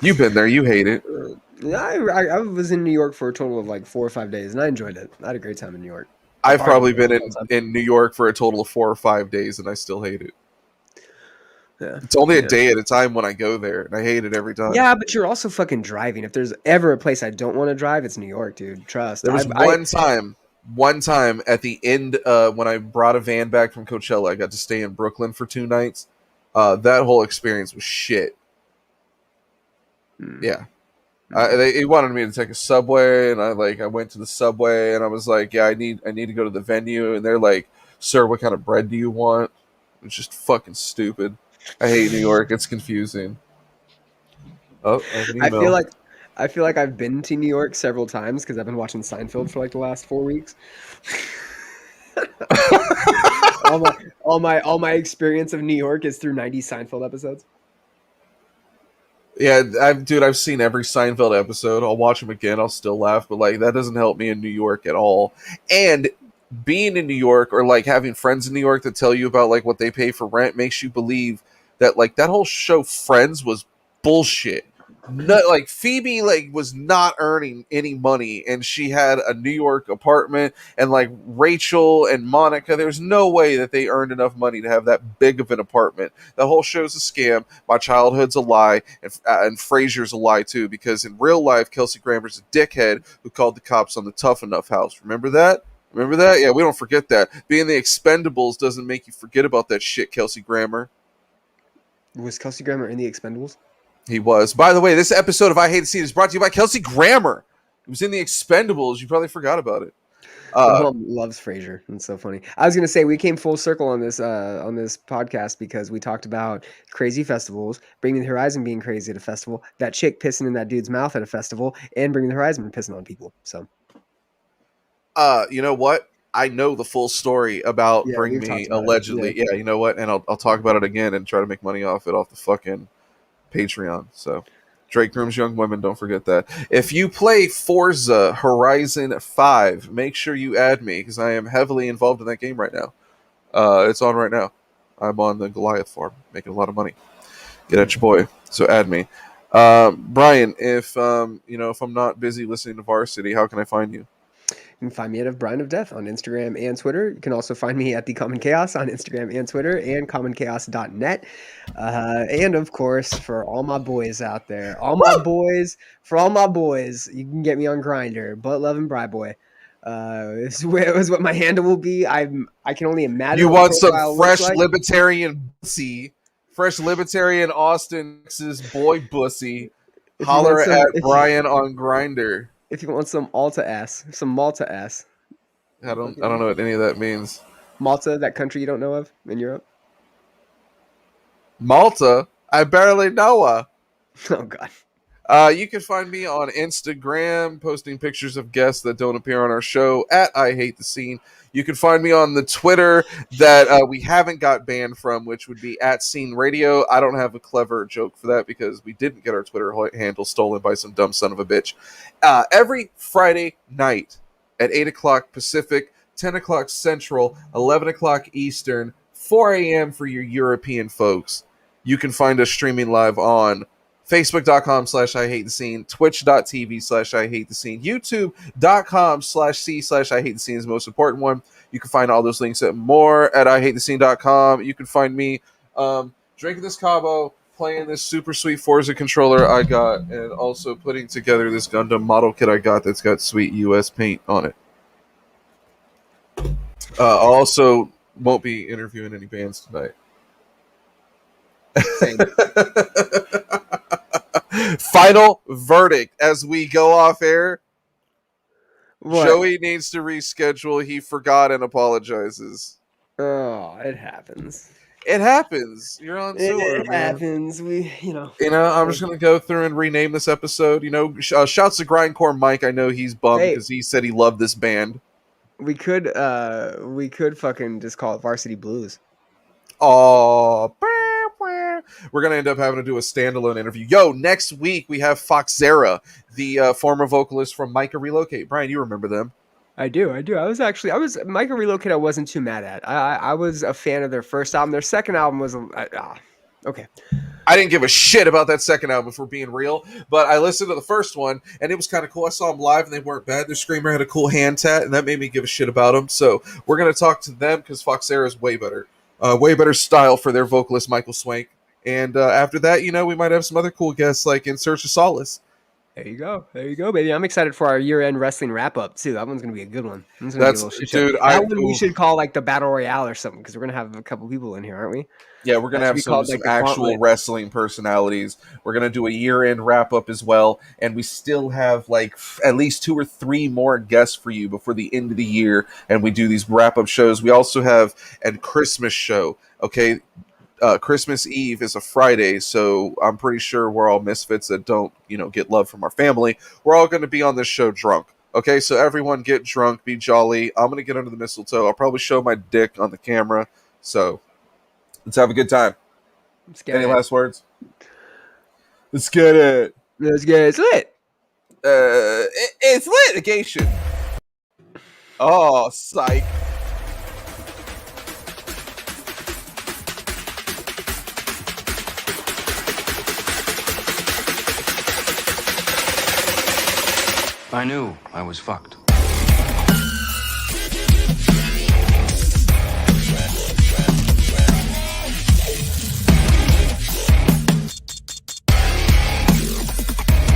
Speaker 1: You've been there. You hate it.
Speaker 2: I was in New York for a total of like 4 or 5 days, and I enjoyed it. I had a great time in New York.
Speaker 1: I've
Speaker 2: Or
Speaker 1: probably been
Speaker 2: all the time.
Speaker 1: in New York for a total of 4 or 5 days, and I still hate it.
Speaker 2: Yeah.
Speaker 1: It's only a
Speaker 2: Yeah.
Speaker 1: day at a time when I go there, and I hate it every time.
Speaker 2: Yeah, but you're also fucking driving. If there's ever a place I don't want to drive, it's New York, dude. Trust.
Speaker 1: There was one time at the end when I brought a van back from Coachella, I got to stay in Brooklyn for 2 nights. That whole experience was shit. Yeah. They wanted me to take a subway, and I went to the subway, and I was like, yeah, I need to go to the venue, and they're like, sir, what kind of bread do you want? It's just fucking stupid. I hate New York. It's confusing. Oh, I have an
Speaker 2: I feel
Speaker 1: email.
Speaker 2: like I've been to New York several times because I've been watching Seinfeld for like the last 4 weeks. all my experience of New York is through 90 Seinfeld episodes.
Speaker 1: Yeah, I've seen every Seinfeld episode. I'll watch them again. I'll still laugh, but like that doesn't help me in New York at all. And being in New York or like having friends in New York that tell you about like what they pay for rent makes you believe that like that whole show Friends was bullshit. Like Phoebe like was not earning any money, and she had a New York apartment, and like Rachel and Monica, there's no way that they earned enough money to have that big of an apartment. The whole show's a scam. My childhood's a lie, and Frasier's a lie too, because in real life Kelsey Grammer's a dickhead who called the cops on the Tough Enough house. Remember that? Remember that? Yeah, we don't forget that. Being the Expendables doesn't make you forget about that shit, Kelsey Grammer.
Speaker 2: Was Kelsey Grammer in the Expendables?
Speaker 1: He was. By the way, this episode of I Hate the Scene is brought to you by Kelsey Grammer. He was in the Expendables. You probably forgot about it.
Speaker 2: My mom loves Frasier. It's so funny. I was gonna say we came full circle on this podcast because we talked about crazy festivals, Bringing the Horizon being crazy at a festival, that chick pissing in that dude's mouth at a festival, and Bringing the Horizon pissing on people. So,
Speaker 1: you know what? I know the full story about
Speaker 2: yeah,
Speaker 1: Bring
Speaker 2: we've
Speaker 1: Me
Speaker 2: talked about it.
Speaker 1: allegedly. Yeah, you know what? And I'll talk about it again and try to make money off the fucking Patreon. So Drake grooms young women, don't forget that. If you play Forza Horizon 5, make sure you add me because I am heavily involved in that game right now. It's on right now. I'm on the Goliath farm, making a lot of money. Get at your boy. So add me. Brian, if if I'm not busy listening to Varsity, how can I find you?
Speaker 2: You can find me at Brian of Death on Instagram and Twitter. You can also find me at The Common Chaos on Instagram and Twitter and commonchaos.net. And of course, for all my boys out there, for all my boys, you can get me on Grindr, Butt Love and Bri Boy. Is what my handle will be. I can only imagine
Speaker 1: You
Speaker 2: what the
Speaker 1: want some
Speaker 2: profile looks
Speaker 1: fresh
Speaker 2: like.
Speaker 1: libertarian bussy, fresh libertarian Austin Texas boy bussy.
Speaker 2: If you want
Speaker 1: Holler
Speaker 2: some-
Speaker 1: at
Speaker 2: if-
Speaker 1: Brian on Grindr.
Speaker 2: If you want some Malta ass, some Malta ass.
Speaker 1: I don't know what any of that means.
Speaker 2: Malta, that country you don't know of in Europe.
Speaker 1: Malta? I barely know her.
Speaker 2: Oh God.
Speaker 1: You can find me on Instagram, posting pictures of guests that don't appear on our show at iHateTheScene. You can find me on the Twitter that we haven't got banned from, which would be at Scene Radio. I don't have a clever joke for that because we didn't get our Twitter handle stolen by some dumb son of a bitch. Every Friday night at 8 o'clock Pacific, 10 o'clock Central, 11 o'clock Eastern, 4 a.m. for your European folks. You can find us streaming live on Facebook.com/iHateTheScene, Twitch.tv/iHateTheScene, YouTube.com/C/iHateTheScene is the most important one. You can find all those links and more at iHateTheScene.com. You can find me drinking this Cabo, playing this super sweet Forza controller I got, and also putting together this Gundam model kit I got that's got sweet US paint on it. I also won't be interviewing any bands tonight.
Speaker 2: Same.
Speaker 1: Final verdict as we go off air.
Speaker 2: What?
Speaker 1: Joey needs to reschedule. He forgot and apologizes.
Speaker 2: Oh, it happens.
Speaker 1: It happens. You're on tour,
Speaker 2: It
Speaker 1: man.
Speaker 2: happens.
Speaker 1: I'm just gonna go through and rename this episode. Shouts to Grindcore Mike. I know he's bummed because he said he loved this band.
Speaker 2: We could fucking just call it Varsity Blues.
Speaker 1: Oh, we're gonna end up having to do a standalone interview. Yo, next week we have Foxzera, the former vocalist from Micah Relocate. Brian, you remember them?
Speaker 2: I do. I was Micah Relocate. I wasn't too mad at. I was a fan of their first album. Their second album was okay.
Speaker 1: I didn't give a shit about that second album, if we're being real, but I listened to the first one, and it was kind of cool. I saw them live, and they weren't bad. Their screamer had a cool hand tat, and that made me give a shit about them. So we're going to talk to them, because Foxzera is way better style for their vocalist, Michael Swank. And after that, we might have some other cool guests, like In Search of Solace.
Speaker 2: There you go, baby. I'm excited for our year-end wrestling wrap-up too. That one's gonna be a good one.
Speaker 1: Dude,
Speaker 2: that one we should call like the Battle Royale or something, because we're gonna have a couple people in here, aren't we?
Speaker 1: Yeah, we're gonna have some actual wrestling personalities. We're gonna do a year-end wrap-up as well, and we still have like at least 2 or 3 more guests for you before the end of the year. And we do these wrap-up shows. We also have a Christmas show. Okay. Christmas Eve is a Friday, so I'm pretty sure we're all misfits that don't, get love from our family. We're all going to be on this show drunk. Okay, so everyone get drunk, be jolly. I'm going to get under the mistletoe. I'll probably show my dick on the camera. So let's have a good time. Any last words? Let's get it.
Speaker 2: Let's get it. It's lit.
Speaker 1: It's litigation. Oh, psych.
Speaker 3: I knew I was fucked.